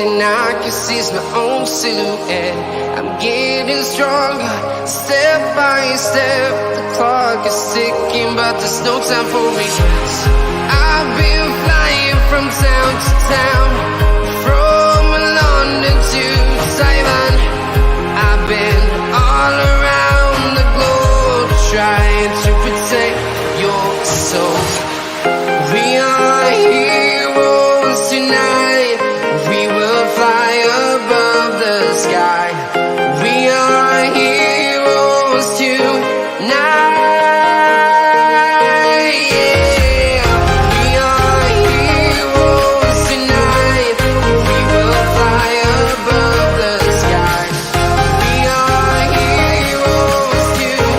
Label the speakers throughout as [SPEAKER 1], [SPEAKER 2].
[SPEAKER 1] and I can see my own silhouette. I'm getting stronger, step by step. The clock is ticking, but there's no time for regrets. I've been flying from town to town, from London to Taiwan. I've been all around the globe, trying to protect your soul. We are heroes tonight. We will fly above the sky. We are heroes tonight. Yeah. We are heroes tonight. We will fly above the sky. We are heroes tonight.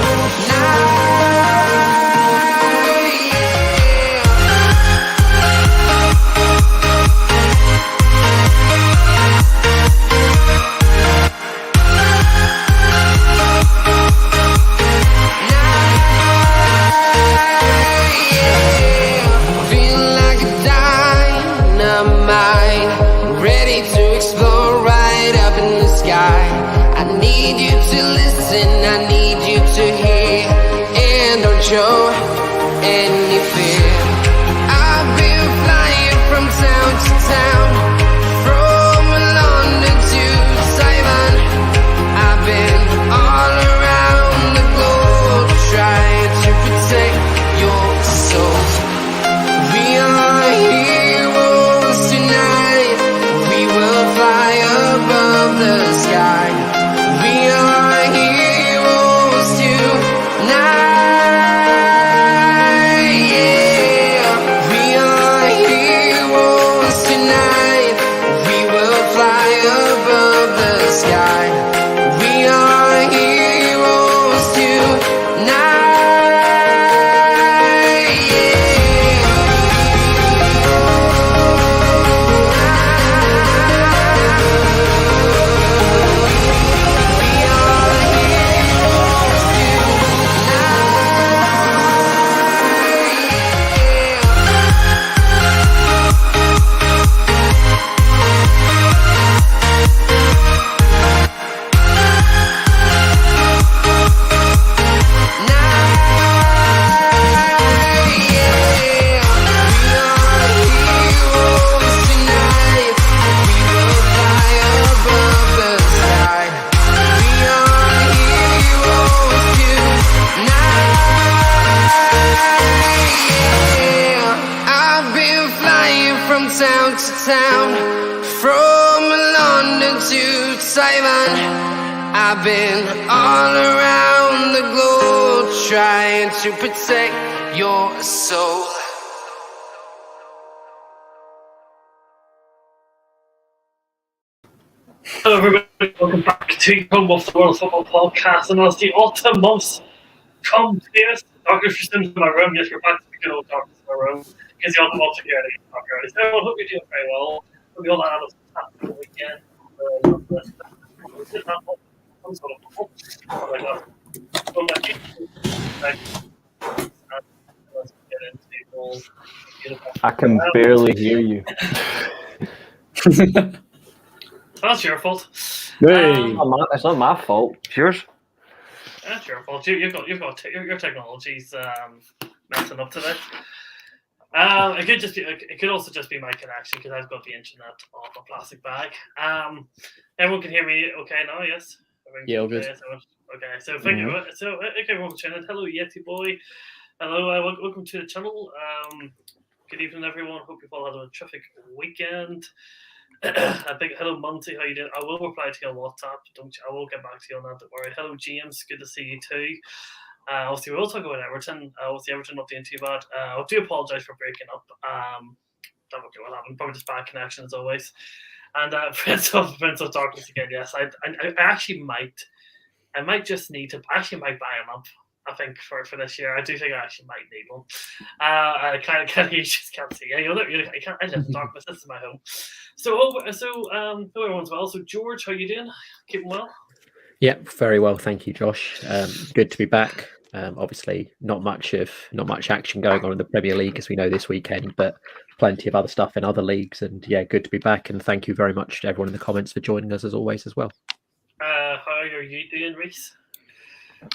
[SPEAKER 1] Feel like a dynamite, ready to explode right up in the sky. I need you to listen, I need you to hear, and don't show any fear. I've been flying from town to town, from London to Taiwan. I've been all around the globe, trying to protect your soul. We are heroes tonight. We will fly above the sky. We are heroes tonight. Yeah. We are heroes tonight. We will fly above the sky. We are heroes tonight. Town to town, from London to Taiwan. I've been all around the globe, trying to protect your soul.
[SPEAKER 2] Hello everybody, welcome back to Home of the World Football Podcast, and as the autumn months come to us, Dr. Tristan's in my room. Yes, we're back to the good old doctor's in my room, because the autumn months are here to talk early. So everyone, hope you're doing very well. Hope you all had a happy weekend. Some sort of football. So let's get into goals.
[SPEAKER 3] I can barely hear you.
[SPEAKER 2] That's your fault.
[SPEAKER 3] It's not my fault. It's yours.
[SPEAKER 2] That's your fault. Your technology's messing up today. It could also just be my connection, because I've got the internet off a plastic bag. Everyone can hear me okay now, yes?
[SPEAKER 4] Yeah, all good.
[SPEAKER 2] Okay, so thank you. So everyone for tuning in. Hello, Yeti boy. Hello, welcome to the channel. Good evening, everyone. Hope you've all had a terrific weekend. A big hello, Monty. How you doing? I will reply to you on WhatsApp. I will get back to you on that. Don't worry. Hello, James. Good to see you too. Obviously, we'll talk about Everton. Obviously, Everton not doing too bad. I do apologise for breaking up. Don't know what happened. Probably just bad connection as always. And Prince of Darkness again. Yes, I actually might. I might just need to. Actually, might buy him up. I think for this year, I do think I actually might need one. I you just can't see. Yeah, I can't. I live in darkness. This is my home. So hope everyone's well. So George, how you doing? Keeping well?
[SPEAKER 4] Yeah, very well, thank you, Josh. Good to be back. Obviously, not much action going on in the Premier League as we know this weekend, but plenty of other stuff in other leagues. And yeah, good to be back. And thank you very much to everyone in the comments for joining us as always as well.
[SPEAKER 2] How are you doing, Reece?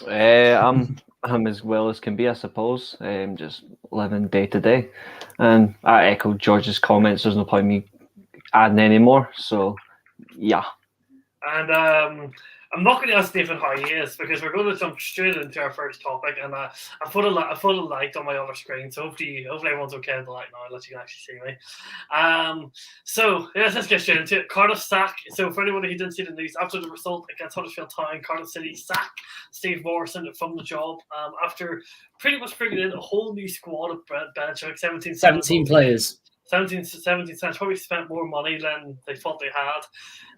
[SPEAKER 3] I'm as well as can be, I suppose. Just living day to day, and I echo George's comments. There's no point me adding any more. So, yeah.
[SPEAKER 2] And I'm not going to ask Stephen how he is because we're going to jump straight into our first topic. And I put a light on my other screen, so hopefully everyone's okay with the light now. Unless you can actually see me. So yes, let's get straight into it. Cardiff sack. So for anybody who didn't see the news, after the result against Huddersfield Town, Cardiff City sack Steve Morrison from the job after pretty much bringing in a whole new squad of bench, like
[SPEAKER 5] 17 players.
[SPEAKER 2] 17 cents probably spent more money than they thought they had.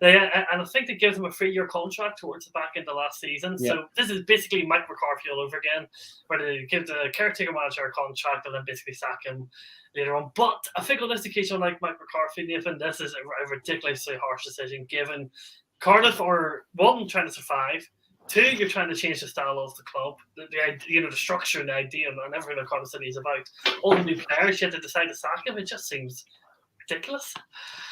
[SPEAKER 2] And I think they gave them a 3-year contract towards the back end of last season. Yeah. So this is basically Mike McCarthy all over again, where they give the caretaker manager a contract and then basically sack him later on. But I think on this occasion, like Mike McCarthy, Nathan, this is a ridiculously harsh decision given Cardiff are, one, trying to survive. 2, you're trying to change the style of the club, the structure and the idea and everything that Cardiff City is about. All the new players, yet to decide to sack him, it just seems ridiculous.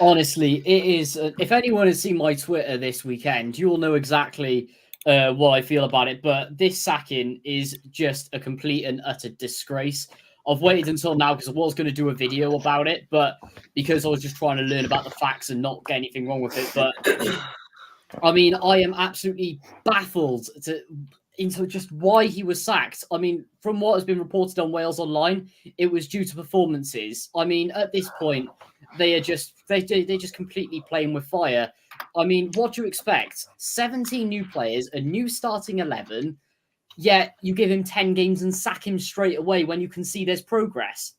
[SPEAKER 5] Honestly, it is. If anyone has seen my Twitter this weekend, you will know exactly what I feel about it. But this sacking is just a complete and utter disgrace. I've waited until now because I was going to do a video about it, but because I was just trying to learn about the facts and not get anything wrong with it. But I mean, I am absolutely baffled into just why he was sacked. I mean, from what has been reported on Wales Online, it was due to performances. I mean, at this point, they're just completely playing with fire. I mean, what do you expect? 17 new players, a new starting 11, yet you give him 10 games and sack him straight away when you can see there's progress.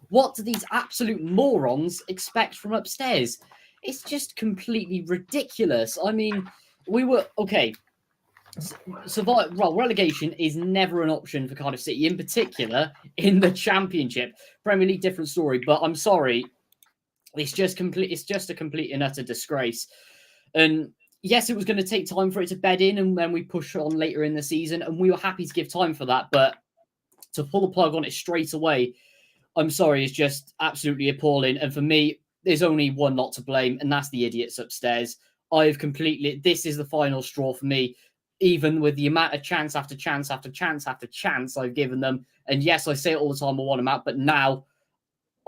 [SPEAKER 5] What do these absolute morons expect from upstairs? It's just completely ridiculous. I mean, we were okay. Relegation is never an option for Cardiff City, in particular in the Championship. Premier League, different story. But I'm sorry, it's just a complete and utter disgrace. And yes, it was going to take time for it to bed in, and then we push on later in the season, and we were happy to give time for that. But to pull the plug on it straight away, I'm sorry, it's just absolutely appalling. And for me, there's only one lot to blame, and that's the idiots upstairs. This is the final straw for me, even with the amount of chance after chance after chance after chance I've given them. And yes, I say it all the time, I want them out, but now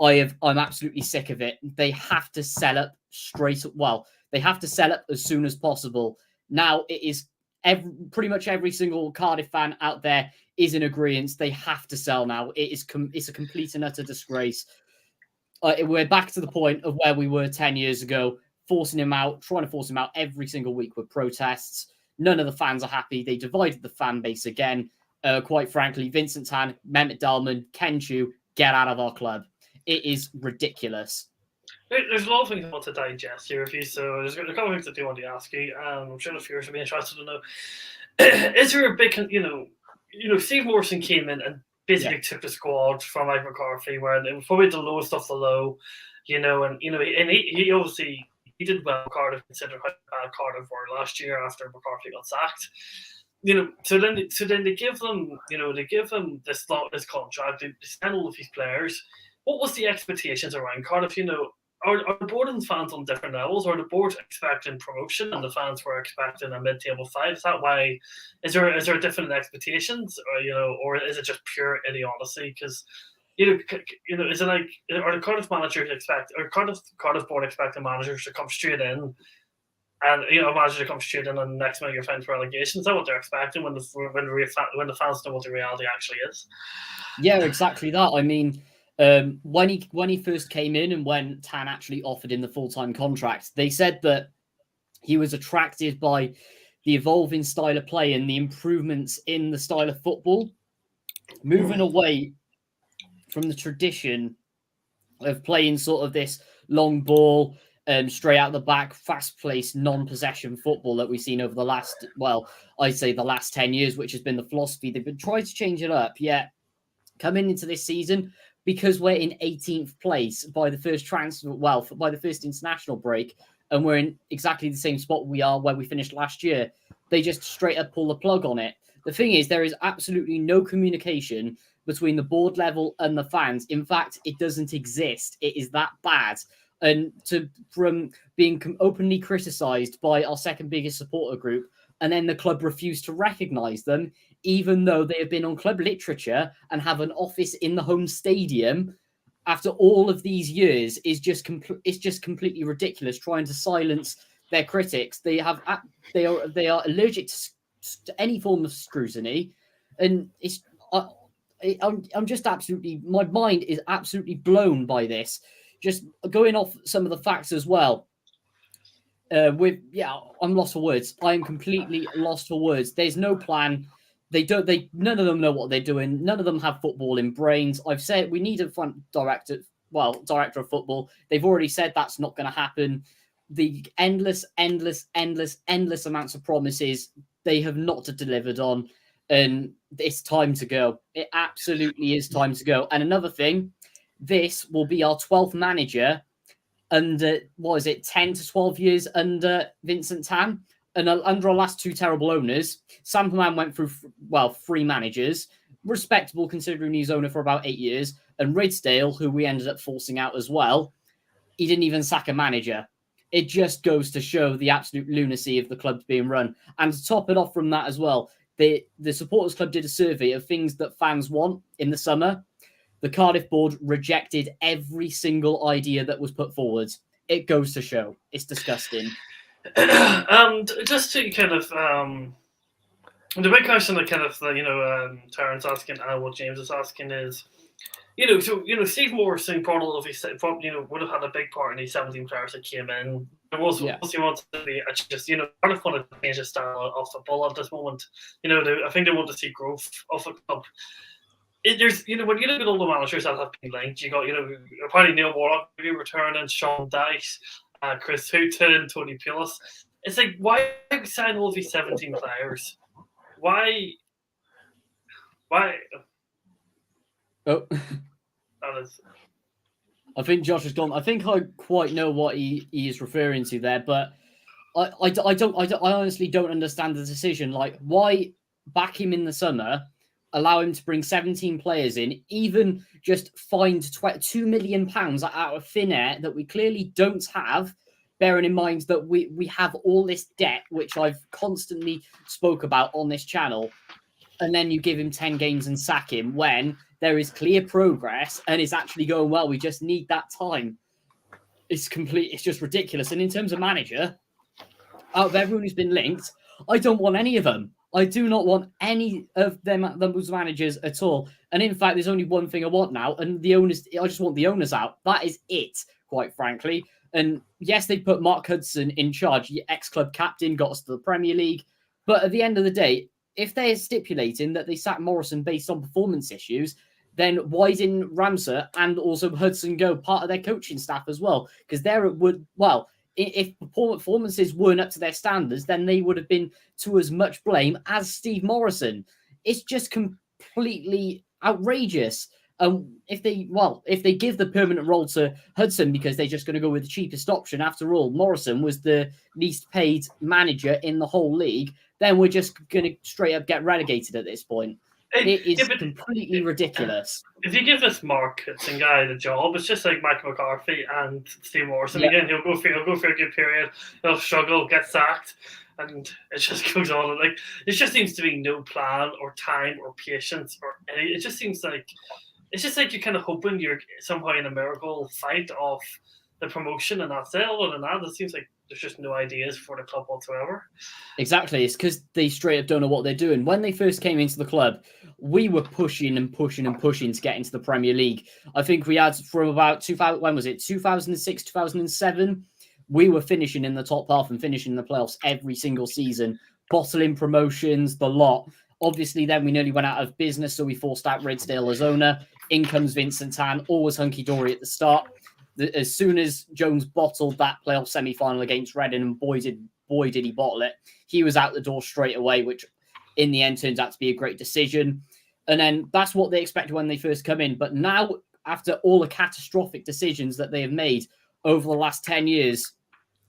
[SPEAKER 5] I'm absolutely sick of it. They have to sell up they have to sell up as soon as possible. Now it is pretty much every single Cardiff fan out there is in agreement. They have to sell now. It's a complete and utter disgrace. We're back to the point of where we were 10 years ago, trying to force him out every single week with protests. None of the fans are happy. They divided the fan base again. Quite frankly, Vincent Tan, Mehmet Dalman, Ken Chu, get out of our club. It is ridiculous.
[SPEAKER 2] There's a lot of things I want to digest here with you, so there's a couple of things I do want to ask you. I'm sure the viewers will be interested to know. Is there a big, Steve Morrison came in and basically took the squad from Mike McCarthy, where it was probably the lowest of the low, and he obviously he did well in Cardiff, considering how bad Cardiff were last year after McCarthy got sacked. So then they give them, this contract, they send all of these players. What was the expectations around Cardiff? Are the board and fans on different levels? Are the board expecting promotion and the fans were expecting a mid-table side? Is that why? Is there different expectations, or is it just pure idiocy? Because is it like, are the Cardiff managers Cardiff board expecting managers to come straight in, and managers to come straight in and next minute you're fighting for relegation? Is that what they're expecting when the fans know what the reality actually is?
[SPEAKER 5] Yeah, exactly that. I mean, when he first came in and when Tan actually offered him the full-time contract, they said that he was attracted by the evolving style of play and the improvements in the style of football, moving away from the tradition of playing sort of this long ball, straight out the back, fast-paced, non-possession football that we've seen over the last, I'd say the last 10 years, which has been the philosophy. They've been trying to change it up, yet coming into this season, because we're in 18th place by the first by the first international break, and we're in exactly the same spot we are where we finished last year, they just straight up pull the plug on it. The thing is, there is absolutely no communication between the board level and the fans. In fact, it doesn't exist. It is that bad. And from being openly criticised by our second biggest supporter group, and then the club refused to recognise them, even though they have been on club literature and have an office in the home stadium after all of these years, is just completely ridiculous. Trying to silence their critics, they are allergic to any form of scrutiny, and I'm just absolutely, my mind is absolutely blown by this. Just going off some of the facts as well. I'm lost for words. I am completely lost for words. There's no plan. None of them know what they're doing. None of them have footballing brains. I've said we need a director of football. They've already said that's not going to happen. The endless amounts of promises they have not delivered on, and it's time to go. It absolutely is time to go. And another thing, this will be our 12th manager under, 10 to 12 years under Vincent Tan. And under our last two terrible owners, Samperman went through, 3 managers, respectable considering he's owner for about 8 years. And Ridsdale, who we ended up forcing out as well, he didn't even sack a manager. It just goes to show the absolute lunacy of the clubs being run. And to top it off from that as well, the Supporters Club did a survey of things that fans want in the summer. The Cardiff board rejected every single idea that was put forward. It goes to show. It's disgusting.
[SPEAKER 2] And just to kind of the big question that kind of Terence asking and what James is asking is, Steve Morrison probably would have had a big part in these 17 players that came in. There was he wanted to be just Cardiff wanted to change the style of football at this moment. I think they want to see growth of a club. There's when you look at all the managers that have been linked, you got apparently Neil Warnock returning, Sean Dyche, Chris Hughton, Tony Pulis. It's like, why sign all these 17 players? Why?
[SPEAKER 5] Oh,
[SPEAKER 2] That is.
[SPEAKER 5] I think Josh has gone. I think I quite know what he is referring to there, but I honestly don't understand the decision. Like, why back him in the summer? Allow him to bring 17 players in, even just find £2 million out of thin air that we clearly don't have, bearing in mind that we have all this debt, which I've constantly spoke about on this channel, and then you give him 10 games and sack him when there is clear progress and it's actually going well. We just need that time. It's just ridiculous. And in terms of manager, out of everyone who's been linked, I don't want any of them. I do not want any of those managers at all. And in fact, there's only one thing I want now, and the owners. I just want the owners out. That is it, quite frankly. And yes, they put Mark Hudson in charge, ex-club captain, got us to the Premier League. But at the end of the day, if they're stipulating that they sack Morrison based on performance issues, then why didn't Ramsey and also Hudson go part of their coaching staff as well? Because if performances weren't up to their standards, then they would have been to as much blame as Steve Morrison. It's just completely outrageous. If they give the permanent role to Hudson because they're just going to go with the cheapest option, after all, Morrison was the least paid manager in the whole league, then we're just going to straight up get relegated at this point. It is completely ridiculous.
[SPEAKER 2] If you give this Mark Hudson guy the job, it's just like Mike McCarthy and Steve Morrison. Yeah. Again, he'll go for a good period. He'll struggle, get sacked, and it just goes on. And like, there just seems to be no plan or time or patience or any. It just seems like it's just like you're kind of hoping you're somehow in a miracle fight off the promotion, and that's it. Other than that, it seems like there's just no ideas for the club whatsoever.
[SPEAKER 5] Exactly. It's because they straight up don't know what they're doing. When they first came into the club, we were pushing to get into the Premier League. I think we had from about 2006, 2007, we were finishing in the top half and finishing in the playoffs every single season, bottling promotions, the lot. Obviously, then we nearly went out of business, so we forced out Ridsdale as owner. In comes Vincent Tan, always hunky-dory at the start. As soon as Jones bottled that playoff semi-final against Reading, and boy did he bottle it, he was out the door straight away, which in the end turns out to be a great decision. And then that's what they expected when they first come in. But now, after all the catastrophic decisions that they have made over the last 10 years,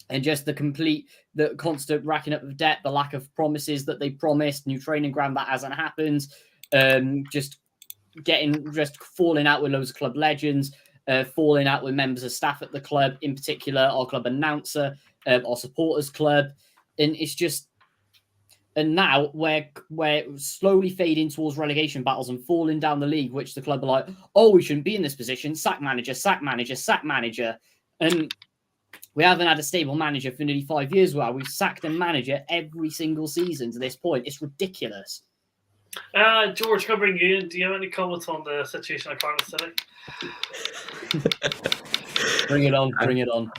[SPEAKER 5] and just the constant racking up of debt, the lack of promises that they promised, new training ground that hasn't happened, just falling out with loads of club legends, falling out with members of staff at the club, in particular our club announcer, our supporters club, and it's just. And now we're slowly fading towards relegation battles and falling down the league, which the club are like, oh, we shouldn't be in this position. Sack manager, sack manager, sack manager. And we haven't had a stable manager for nearly 5 years. Well, we've sacked a manager every single season to this point. It's ridiculous.
[SPEAKER 2] George, can I bring you in? Do you have any comments on the situation at Cardiff City?
[SPEAKER 5] Bring it on, bring it on.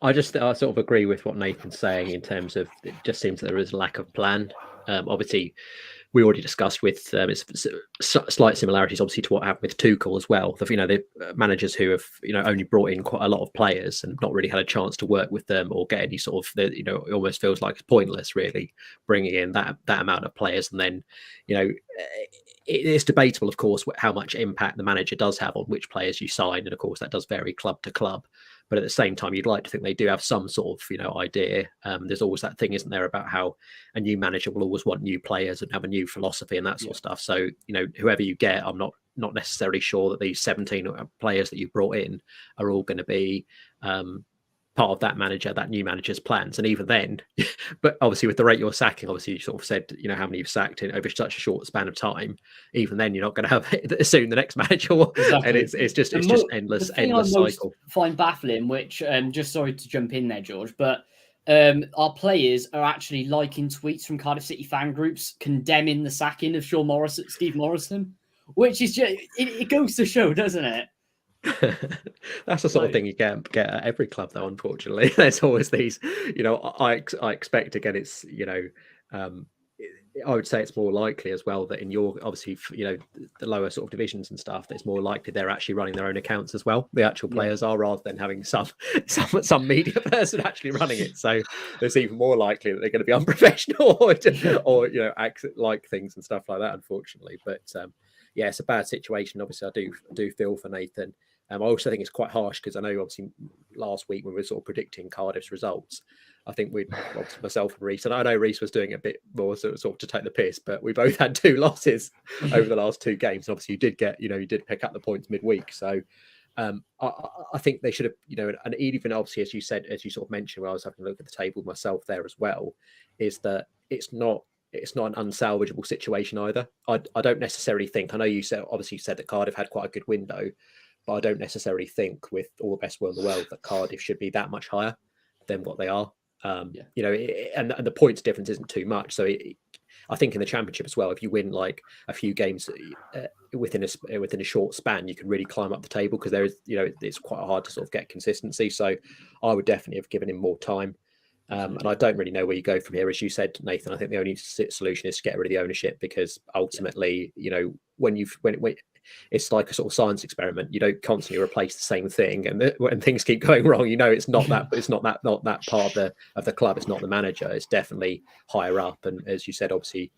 [SPEAKER 4] I sort of agree with what Nathan's saying in terms of it just seems that there is a lack of plan. Obviously, we already discussed with slight similarities, obviously, to what happened with Tuchel as well. The managers who have only brought in quite a lot of players and not really had a chance to work with them or get any sort of it almost feels like it's pointless really bringing in that amount of players. And then it is debatable, of course, how much impact the manager does have on which players you sign, and of course that does vary club to club. But at the same time, you'd like to think they do have some sort of idea. There's always that thing, isn't there, about how a new manager will always want new players and have a new philosophy and that sort of stuff. So whoever you get, I'm not necessarily sure that these 17 players that you brought in are all going to be part of that new manager's plans. And even then, but obviously with the rate you're sacking, obviously you sort of said, how many you've sacked in over such a short span of time. Even then, you're not going to have soon the next manager will. Exactly. And it's just endless cycle.
[SPEAKER 5] Find baffling, which just sorry to jump in there, George, but our players are actually liking tweets from Cardiff City fan groups condemning the sacking of Steve Morrison, which is just it goes to show, doesn't it?
[SPEAKER 4] That's the sort of thing you get at every club, though. Unfortunately, there's always these. I expect again. It's I would say it's more likely as well that in your obviously the lower sort of divisions and stuff, that it's more likely they're actually running their own accounts as well. The actual players are, rather than having some media person actually running it. So it's even more likely that they're going to be unprofessional or act like things and stuff like that. Unfortunately, but yeah, it's a bad situation. Obviously, I do feel for Nathan. I also think it's quite harsh because I know obviously last week when we were sort of predicting Cardiff's results, I think myself and Reece, and I know Reece was doing a bit more sort of to take the piss, but we both had 2 losses over the last 2 games. Obviously, you did pick up the points midweek. So I think they should have, and even obviously, as you sort of mentioned, when I was having a look at the table myself there as well, is that it's not an unsalvageable situation either. I don't necessarily think, I know you said that Cardiff had quite a good window, but I don't necessarily think, with all the best will in the world, that Cardiff should be that much higher than what they are. And the points difference isn't too much. So I think in the Championship as well, if you win like a few games within a short span, you can really climb up the table, because there is, it's quite hard to sort of get consistency. So I would definitely have given him more time. And I don't really know where you go from here. As you said, Nathan, I think the only solution is to get rid of the ownership, because ultimately, when it's like a sort of science experiment. You don't constantly replace the same thing, and when things keep going wrong, it's not that part of the club. It's not the manager. It's definitely higher up, and as you said, obviously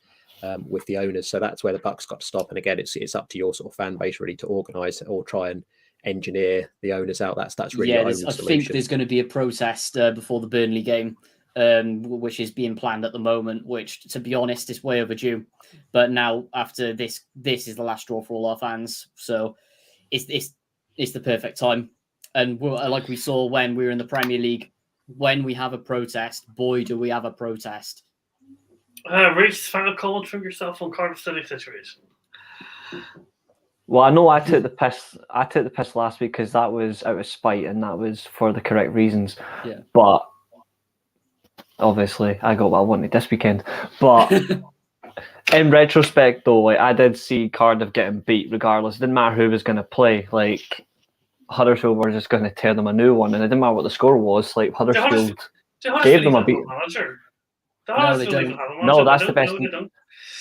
[SPEAKER 4] with the owners. So that's where the buck's got to stop. And again, it's up to your sort of fan base really to organise or try and engineer the owners out. That's really I
[SPEAKER 5] think there's going to be a protest before the Burnley game, which is being planned at the moment, which, to be honest, is way overdue. But now, after this is the last straw for all our fans. So it's the perfect time. And like we saw when we were in the Premier League, when we have a protest, boy, do we have a protest.
[SPEAKER 2] Reece, final comment from yourself on Cardiff City situation.
[SPEAKER 3] Well, I know I took the piss. I took the piss last week because that was out of spite and that was for the correct reasons.
[SPEAKER 5] Yeah.
[SPEAKER 3] But obviously, I got what I wanted this weekend. But in retrospect, though, like, I did see Cardiff getting beat regardless. It didn't matter who was going to play. Like, Huddersfield were just going to tear them a new one, and it didn't matter what the score was. Like, Huddersfield gave them a beat.
[SPEAKER 5] No, they don't.
[SPEAKER 3] No, that's the best.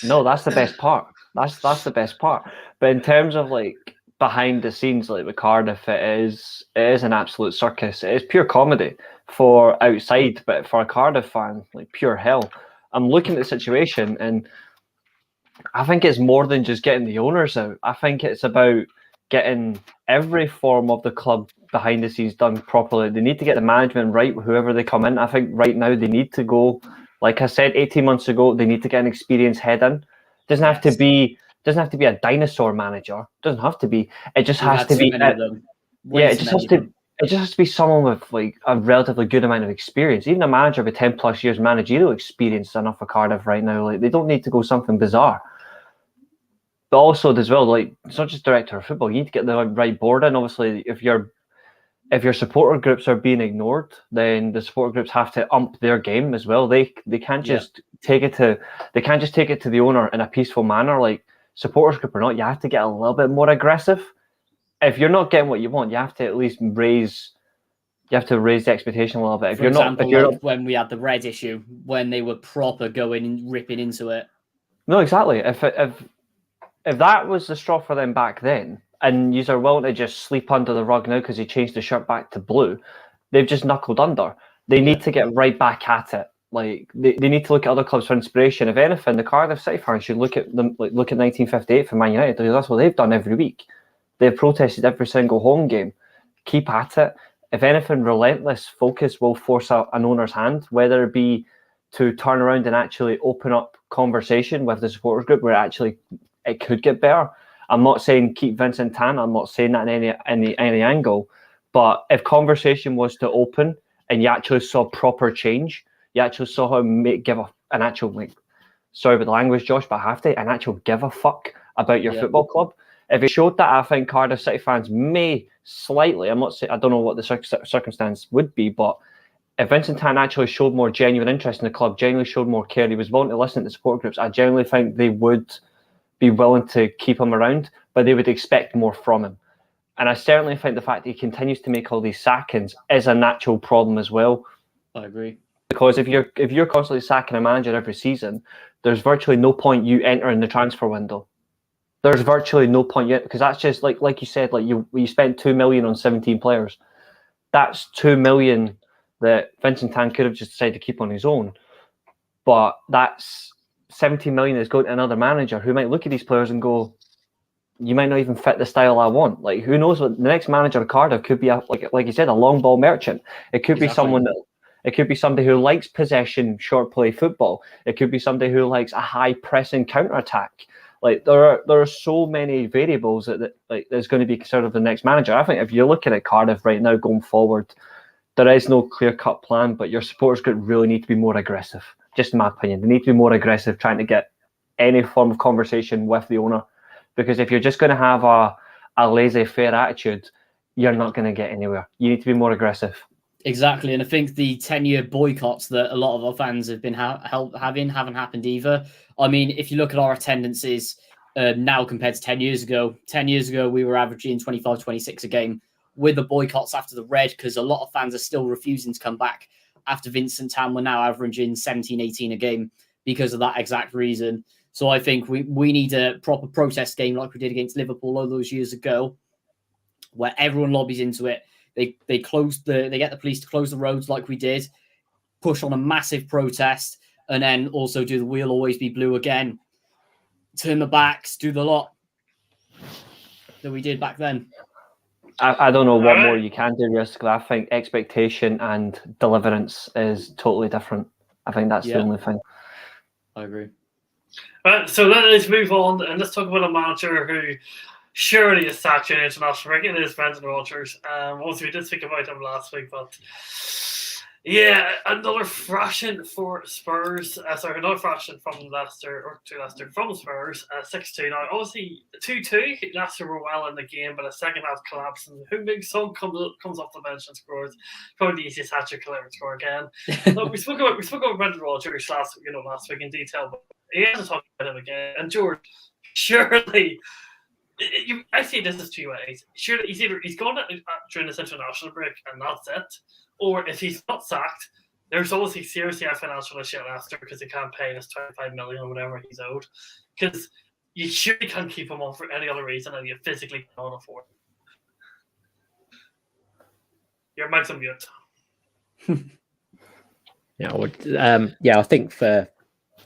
[SPEAKER 3] No, that's the best part. That's the best part. But in terms of like behind the scenes, like with Cardiff, it is an absolute circus. It is pure comedy for outside, but for a Cardiff fan, like pure hell. I'm looking at the situation, and I think it's more than just getting the owners out. I think it's about getting every form of the club behind the scenes done properly. They need to get the management right, whoever they come in. I think right now they need to go, like I said 18 months ago, they need to get an experienced head in. Doesn't have to be a dinosaur manager. Doesn't have to be. It just
[SPEAKER 5] We've
[SPEAKER 3] has
[SPEAKER 5] had
[SPEAKER 3] to
[SPEAKER 5] too
[SPEAKER 3] be.
[SPEAKER 5] many of them.
[SPEAKER 3] Yeah, it just has to. It just has to be someone with like a relatively good amount of experience. Even a manager with 10 plus years managerial experience is enough for Cardiff right now. Like they don't need to go something bizarre. But also as well, like it's not just director of football. You need to get the right board in. Obviously, if your supporter groups are being ignored, then the supporter groups have to ump their game as well. They can't just take it to the owner in a peaceful manner. Like supporters group or not, you have to get a little bit more aggressive. If you're not getting what you want, you have to at least raise the expectation a little bit.
[SPEAKER 5] For example, when we had the red issue, when they were proper going and ripping into it.
[SPEAKER 3] No, exactly. If that was the straw for them back then, and you are willing to just sleep under the rug now because he changed the shirt back to blue, they've just knuckled under. They need to get right back at it. Like they need to look at other clubs for inspiration. If anything, the Cardiff City fans should look at them, like look at 1958 for Man United, because that's what they've done every week. They've protested every single home game. Keep at it. If anything, relentless focus will force an owner's hand, whether it be to turn around and actually open up conversation with the supporters group where it could get better. I'm not saying keep Vincent Tan. I'm not saying that in any angle. But if conversation was to open and you actually saw proper change, you actually saw him an actual, like, sorry about the language, Josh, but I have to, an actual give a fuck about your football club. If it showed that, I think Cardiff City fans may slightly, I'm not saying, I don't know what the circumstance would be, but if Vincent Tan actually showed more genuine interest in the club, genuinely showed more care, he was willing to listen to the support groups, I genuinely think they would be willing to keep him around, but they would expect more from him. And I certainly think the fact that he continues to make all these sackings is a natural problem as well.
[SPEAKER 5] I agree.
[SPEAKER 3] Because if you're constantly sacking a manager every season, there's virtually no point you entering the transfer window. There's virtually no point yet, because that's just like you said, like you spent $2 million on 17 players. That's $2 million that Vincent Tan could have just decided to keep on his own. But that's 17 million is going to another manager who might look at these players and go, you might not even fit the style I want. Like, who knows what the next manager of Cardiff could be, like you said, a long ball merchant. It could be somebody who likes possession, short play football. It could be somebody who likes a high pressing counter attack. Like there are so many variables that like there's going to be considered the next manager. I think if you're looking at Cardiff right now going forward, there is no clear cut plan, but your supporters group really need to be more aggressive. Just in my opinion, they need to be more aggressive trying to get any form of conversation with the owner. Because if you're just going to have a laissez-faire attitude, you're not going to get anywhere. You need to be more aggressive.
[SPEAKER 5] Exactly, and I think the 10-year boycotts that a lot of our fans have been having haven't happened either. I mean, if you look at our attendances now compared to 10 years ago, we were averaging 25, 26 a game. With the boycotts after the red, because a lot of fans are still refusing to come back after Vincent Tan, we're now averaging 17, 18 a game because of that exact reason. So I think we need a proper protest game like we did against Liverpool all those years ago, where everyone lobbies into it. They get the police to close the roads like we did, push on a massive protest, and then also do the "We'll always be blue" again. Turn the backs, do the lot that we did back then.
[SPEAKER 3] I don't know what more you can do, realistically. I think expectation and deliverance is totally different. I think that's the only thing.
[SPEAKER 5] I agree.
[SPEAKER 2] Right, so let's move on and let's talk about a manager who surely is sacked in international break. It is Brendan Rodgers. Obviously, we did speak about him last week, but yeah, another thrashing for Spurs. Another thrashing from Leicester, or to Leicester from Spurs, 6-2. Now, obviously, 2-2. Leicester were well in the game, but a second half collapse. And Heung-min Son comes off the bench and scores. Probably the easiest hat-trick he'll ever score again. Look, we spoke about Brendan Rodgers last week in detail, but he has to talk about him again. And George, surely. I see this as two ways. Surely he's gone during this international break and that's it. Or if he's not sacked, there's obviously seriously a financial issue at Leicester because they can't pay us 25 million or whatever he's owed. Because you surely can't keep him on for any other reason and you physically cannot afford it. Your mic's on mute.
[SPEAKER 4] I think for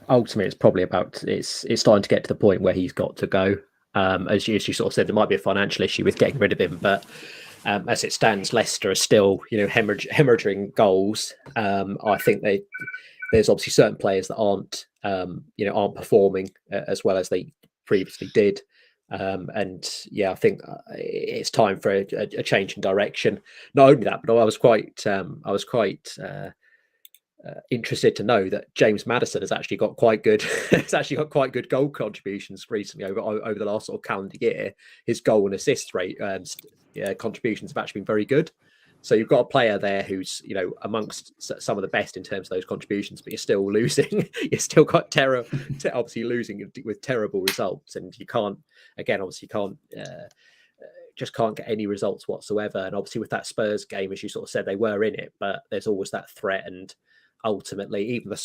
[SPEAKER 4] ultimately it's probably about it's starting to get to the point where he's got to go. As you sort of said, there might be a financial issue with getting rid of him, but as it stands, Leicester are still, hemorrhaging goals. I think there's obviously certain players that aren't performing as well as they previously did. And yeah, I think it's time for a change in direction. Not only that, but I was quite interested to know that James Maddison has actually got quite good goal contributions recently over the last sort of calendar year. His goal and assist rate contributions have actually been very good. So you've got a player there who's amongst some of the best in terms of those contributions, but you're still losing. You're still got obviously losing with terrible results, and you can't just can't get any results whatsoever. And obviously with that Spurs game, as you sort of said, they were in it, but there's always that threat. And ultimately, even the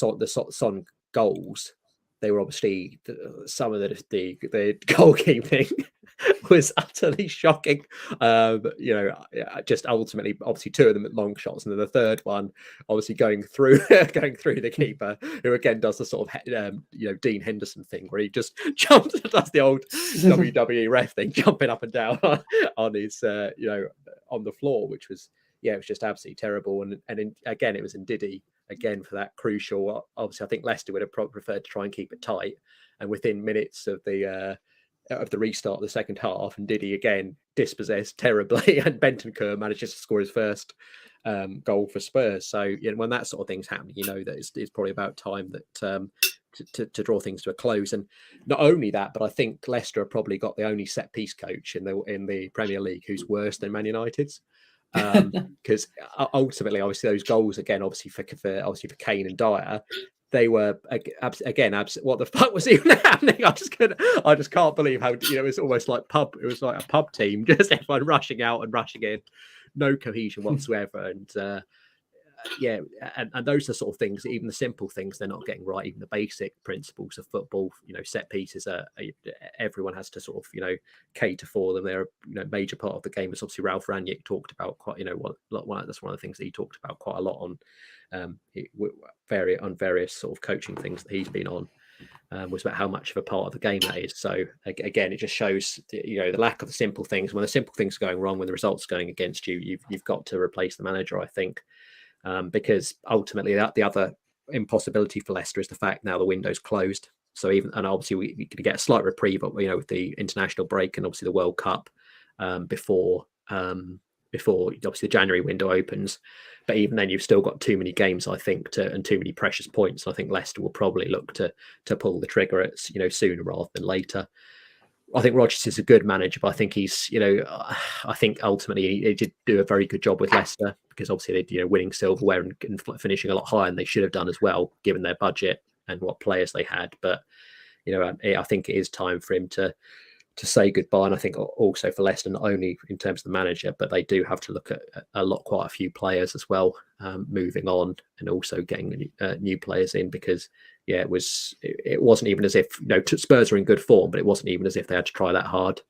[SPEAKER 4] Son goals, they were obviously some of the goalkeeping was utterly shocking. Just ultimately, obviously, two of them at long shots, and then the third one, obviously going through the keeper, who again does the sort of Dean Henderson thing, where he just jumps, does the old WWE ref thing, jumping up and down on his on the floor, which was it was just absolutely terrible. And again, it was in Diddy again for that crucial. Obviously, I think Leicester would have preferred to try and keep it tight, and within minutes of the restart of the second half, and Diddy again dispossessed terribly, and Bentancur manages to score his first goal for Spurs. So when that sort of thing's happening, that it's probably about time that to draw things to a close. And not only that, but I think Leicester have probably got the only set piece coach in the Premier League who's worse than Man United's. Because ultimately, obviously, those goals again, obviously for Kane and Dyer, they were again what the fuck was even happening? I just can't believe how it was almost like a pub team, just everyone rushing out and rushing in, no cohesion whatsoever. And and those are the sort of things, even the simple things, they're not getting right. Even the basic principles of football, set pieces are everyone has to sort of cater for them. They're a major part of the game. As obviously Ralph Rangnick talked about quite that's one of the things that he talked about quite a lot on various sort of coaching things that he's been on. Was about how much of a part of the game that is. So again, it just shows the lack of the simple things. When the simple things are going wrong, when the results are going against you, you've got to replace the manager, I think. Because ultimately the other impossibility for Leicester is the fact now the window's closed. So and obviously we could get a slight reprieve, with the international break and obviously the World Cup before obviously the January window opens. But even then, you've still got too many games, I think, and too many precious points. I think Leicester will probably look to pull the trigger at sooner rather than later. I think Rodgers is a good manager, but I think he's, I think ultimately he did do a very good job with Leicester, because obviously they, winning silverware and finishing a lot higher than they should have done as well, given their budget and what players they had. But, I think it is time for him to say goodbye. And I think also for Leicester, not only in terms of the manager, but they do have to look at quite a few players as well, moving on, and also getting new players in, because it wasn't even as if Spurs are in good form, but it wasn't even as if they had to try that hard.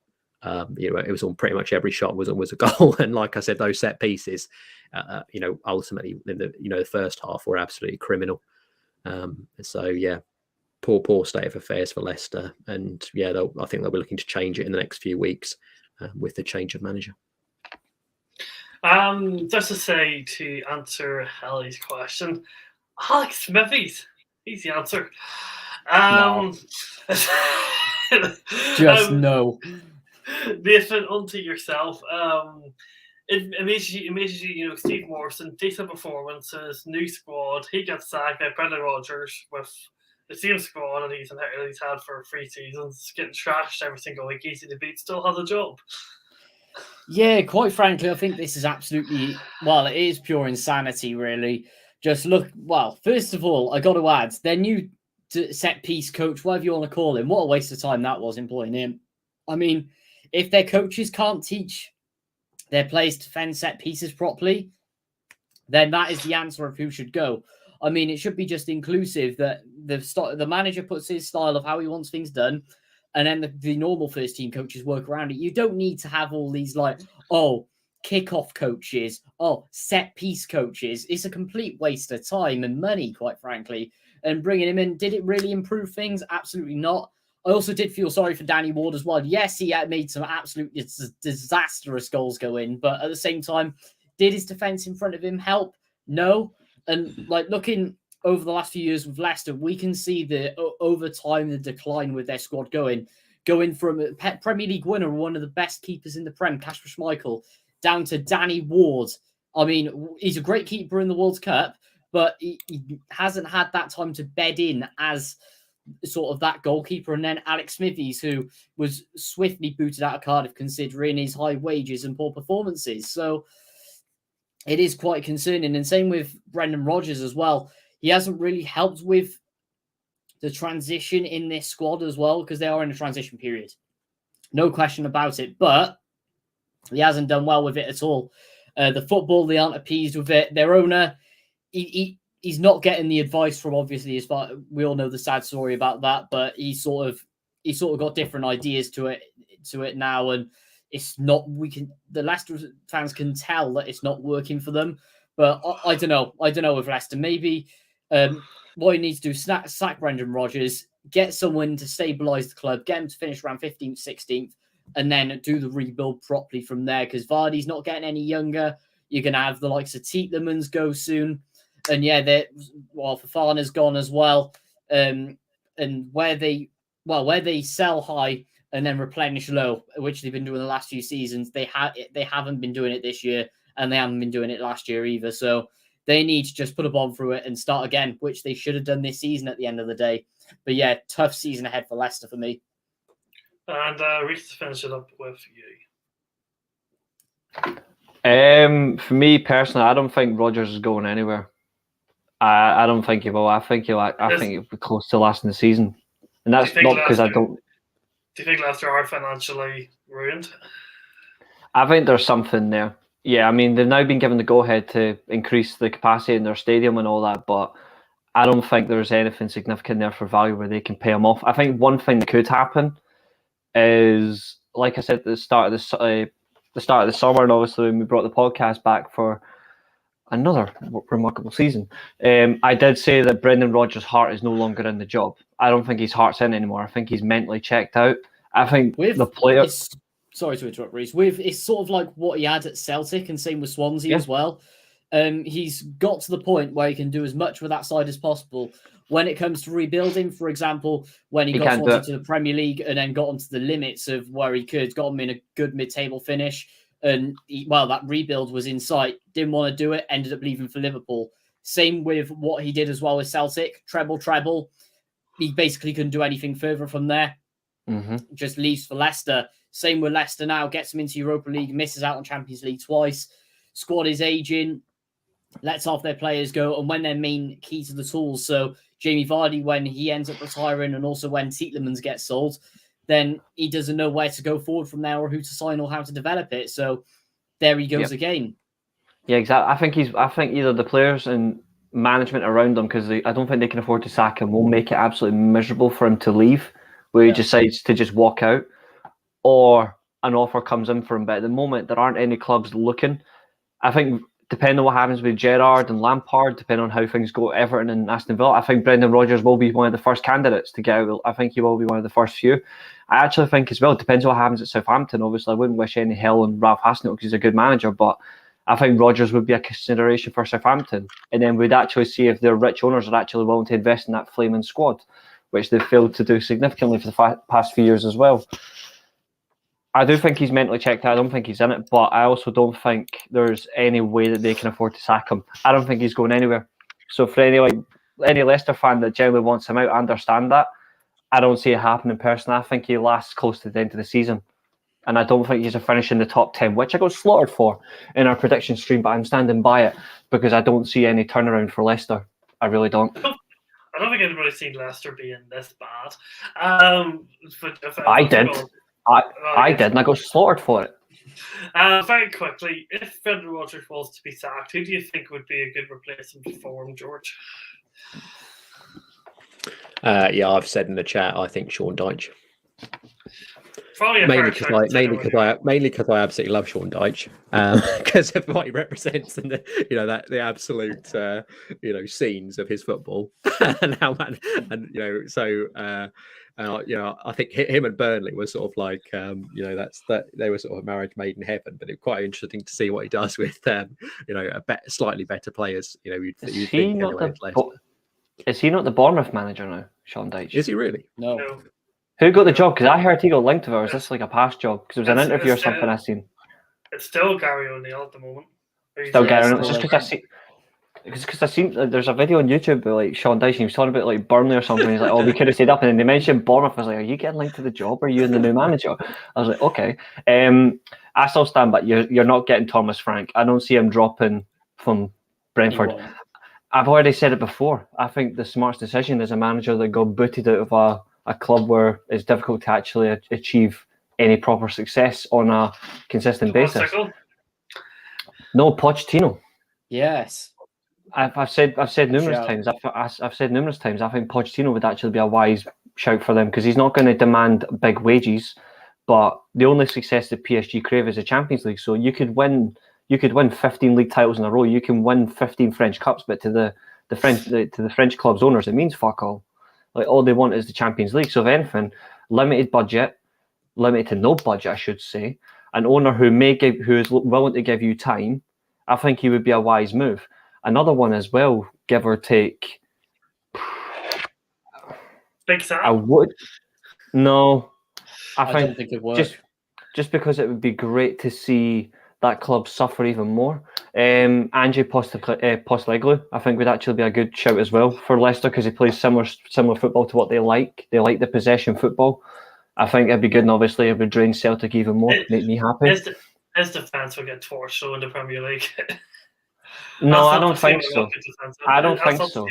[SPEAKER 4] It was on pretty much every shot was a goal, and like I said, those set pieces, ultimately in the first half were absolutely criminal. Poor state of affairs for Leicester, and I think they'll be looking to change it in the next few weeks with the change of manager.
[SPEAKER 2] Just to say, to answer Ellie's question, Alex Smithies. He's the answer.
[SPEAKER 5] No. Just no.
[SPEAKER 2] Nathan, onto yourself. It amazes you, Steve Morrison, decent performances, new squad. He gets sacked by Brendan Rodgers with the same squad that he's had for 3 seasons, getting trashed every single week, easy to beat, still has a job.
[SPEAKER 5] Yeah, quite frankly, I think this is absolutely, it is pure insanity, really. Just look, first of all, I got to add, their new set piece coach, whatever you want to call him, what a waste of time that was employing him. I mean, if their coaches can't teach their players to defend set pieces properly, then that is the answer of who should go. I mean, it should be just inclusive, that the manager puts his style of how he wants things done, and then the normal first team coaches work around it. You don't need to have all these kickoff coaches, set piece coaches. It's a complete waste of time and money, quite frankly. And bringing him in, did it really improve things? Absolutely not. I also did feel sorry for Danny Ward as well. Yes, he had made some absolute disastrous goals go in, but at the same time, did his defense in front of him help? No. And like looking over the last few years with Leicester, we can see over time the decline with their squad going from a Premier League winner, one of the best keepers in the Prem, Kasper Schmeichel, down to Danny Ward. I mean, he's a great keeper in the World Cup, but he hasn't had that time to bed in as sort of that goalkeeper. And then Alex Smithies, who was swiftly booted out of Cardiff considering his high wages and poor performances. So it is quite concerning. And same with Brendan Rodgers as well. He hasn't really helped with the transition in this squad as well, because they are in a transition period. No question about it. But he hasn't done well with it at all. The football, they aren't appeased with it. Their owner, he's not getting the advice from, obviously, as far we all know the sad story about that, but he sort of got different ideas to it now, and it's not, the Leicester fans can tell that it's not working for them. But I don't know with Leicester. Maybe what he needs to do is sack Brendan Rodgers, get someone to stabilise the club, get him to finish around 15th, 16th, and then do the rebuild properly from there, because Vardy's not getting any younger. You're going to have the likes of Tielemans go soon. And yeah, Fofana's gone as well. And where they sell high and then replenish low, which they've been doing the last few seasons, they haven't been doing it this year, and they haven't been doing it last year either. So they need to just put a bomb through it and start again, which they should have done this season at the end of the day. But yeah, tough season ahead for Leicester for me.
[SPEAKER 2] And Reece, to finish it up with
[SPEAKER 3] you. For me personally, I don't think Rodgers is going anywhere. I don't think he will. I think he'll be close to lasting the season, and that's not because I don't.
[SPEAKER 2] Do you think Leicester are financially ruined?
[SPEAKER 3] I think there's something there. Yeah, I mean, they've now been given the go-ahead to increase the capacity in their stadium and all that, but I don't think there's anything significant there for value where they can pay him off. I think one thing that could happen is, like I said at the start of the summer, and obviously when we brought the podcast back for another remarkable season, I did say that Brendan Rodgers' heart is no longer in the job. I don't think his heart's in anymore. I think he's mentally checked out. I think the player...
[SPEAKER 5] Sorry to interrupt, Reece. It's sort of like what he had at Celtic, and same with Swansea as well. He's got to the point where he can do as much with that side as possible. When it comes to rebuilding, for example, when he got Swansea to the Premier League and then got onto the limits of where he could, got him in a good mid-table finish, and that rebuild was in sight, didn't want to do it, ended up leaving for Liverpool. Same with what he did as well with Celtic, treble. He basically couldn't do anything further from there. Just leaves for Leicester. Same with Leicester now, gets them into Europa League, misses out on Champions League twice. Squad is aging, lets half their players go, and when their main key to the tools, so Jamie Vardy, when he ends up retiring, and also when Tielemans gets sold, then he doesn't know where to go forward from there, or who to sign, or how to develop it. So there he goes again. Yeah,
[SPEAKER 3] exactly. I think either the players and management around him, because I don't think they can afford to sack him, will make it absolutely miserable for him to leave, where he decides to just walk out, or an offer comes in for him. But at the moment, there aren't any clubs looking. I think, depending on what happens with Gerrard and Lampard, depending on how things go at Everton and Aston Villa, I think Brendan Rodgers will be one of the first candidates to get out. I think he will be one of the first few. I actually think as well, it depends on what happens at Southampton. Obviously, I wouldn't wish any hell on Ralph Hasenhüttl because he's a good manager, but I think Rodgers would be a consideration for Southampton. And then we'd actually see if their rich owners are actually willing to invest in that flaming squad, which they've failed to do significantly for the past few years as well. I do think he's mentally checked out. I don't think he's in it, but I also don't think there's any way that they can afford to sack him. I don't think he's going anywhere. So for any Leicester fan that generally wants him out, I understand that. I don't see it happening personally. I think he lasts close to the end of the season. And I don't think he's a finish in the top 10, which I got slaughtered for in our prediction stream, but I'm standing by it because I don't see any turnaround for Leicester. I really don't.
[SPEAKER 2] I don't think anybody's seen Leicester being this bad.
[SPEAKER 3] I did. I did, and I got slaughtered for it.
[SPEAKER 2] Very quickly, if Brendan Rodgers was to be sacked, who do you think would be a good replacement for him, George?
[SPEAKER 4] I've said in the chat, I think Sean Dyche.
[SPEAKER 2] Mainly
[SPEAKER 4] because I absolutely love Sean Dyche, because of what he represents and the absolute scenes of his football and And I think him and Burnley were sort of like, they were sort of marriage made in heaven. But it's quite interesting to see what he does with, slightly better players. You'd
[SPEAKER 3] Is
[SPEAKER 4] think
[SPEAKER 3] he not
[SPEAKER 4] anyway.
[SPEAKER 3] is he not the Bournemouth manager now, Sean Dyche?
[SPEAKER 4] Is he really?
[SPEAKER 5] No.
[SPEAKER 3] Who got the job? Because I heard he got linked to it. Or is this like a past job? Because it was an interview or something I seen.
[SPEAKER 2] It's still Gary O'Neill at the moment.
[SPEAKER 3] Still Gary O'Neill. It's just because I seen there's a video on YouTube with like Sean Dyche. He was talking about like Burnley or something. He's like, "Oh, we could have stayed up," and then they mentioned Bournemouth. I was like, "Are you getting linked to the job? Or are you in the new manager?" I was like, "Okay." I still stand, but you're not getting Thomas Frank. I don't see him dropping from Brentford. I've already said it before. I think the smartest decision is a manager that got booted out of a club where it's difficult to actually achieve any proper success on a consistent basis. No, Pochettino.
[SPEAKER 5] Yes.
[SPEAKER 3] I've said numerous times. I've said numerous times. I think Pochettino would actually be a wise shout for them because he's not going to demand big wages, but the only success that PSG crave is the Champions League. So you could win 15 league titles in a row. You can win 15 French Cups, but to the French club's owners, it means fuck all. Like all they want is the Champions League. So if anything, limited to no budget, I should say, an owner who is willing to give you time, I think he would be a wise move. Another one as well, give or take.
[SPEAKER 2] Big Sam?
[SPEAKER 3] I would. No,
[SPEAKER 5] I don't think it would.
[SPEAKER 3] Just because it would be great to see that club suffer even more. Ange Postecoglou, I think, would actually be a good shout as well for Leicester because he plays similar football to what they like. They like the possession football. I think it'd be good, and obviously it would drain Celtic even more, make me happy.
[SPEAKER 2] His defence will get torched in the Premier League.
[SPEAKER 3] No, I don't think so. I don't think so.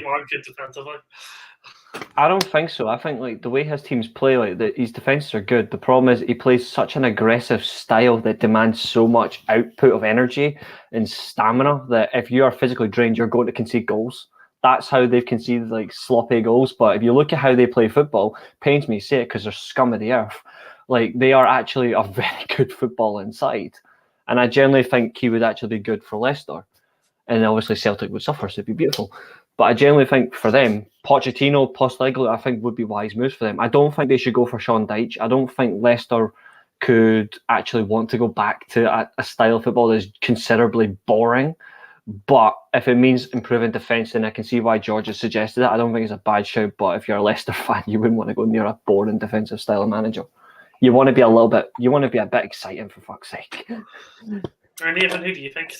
[SPEAKER 3] I don't think so. I think like the way his teams play, like his defences are good. The problem is he plays such an aggressive style that demands so much output of energy and stamina that if you are physically drained, you're going to concede goals. That's how they've conceded like sloppy goals. But if you look at how they play football, pains me to say it because they're scum of the earth. Like they are actually a very good football inside, and I generally think he would actually be good for Leicester. And obviously Celtic would suffer, so it'd be beautiful. But I generally think for them, Pochettino, Postecoglou, I think would be wise moves for them. I don't think they should go for Sean Dyche. I don't think Leicester could actually want to go back to a style of football that is considerably boring. But if it means improving defence, then I can see why George has suggested it. I don't think it's a bad shout, but if you're a Leicester fan, you wouldn't want to go near a boring defensive style of manager. You want to be a bit exciting, for fuck's sake.
[SPEAKER 2] Or Nathan, who do you think?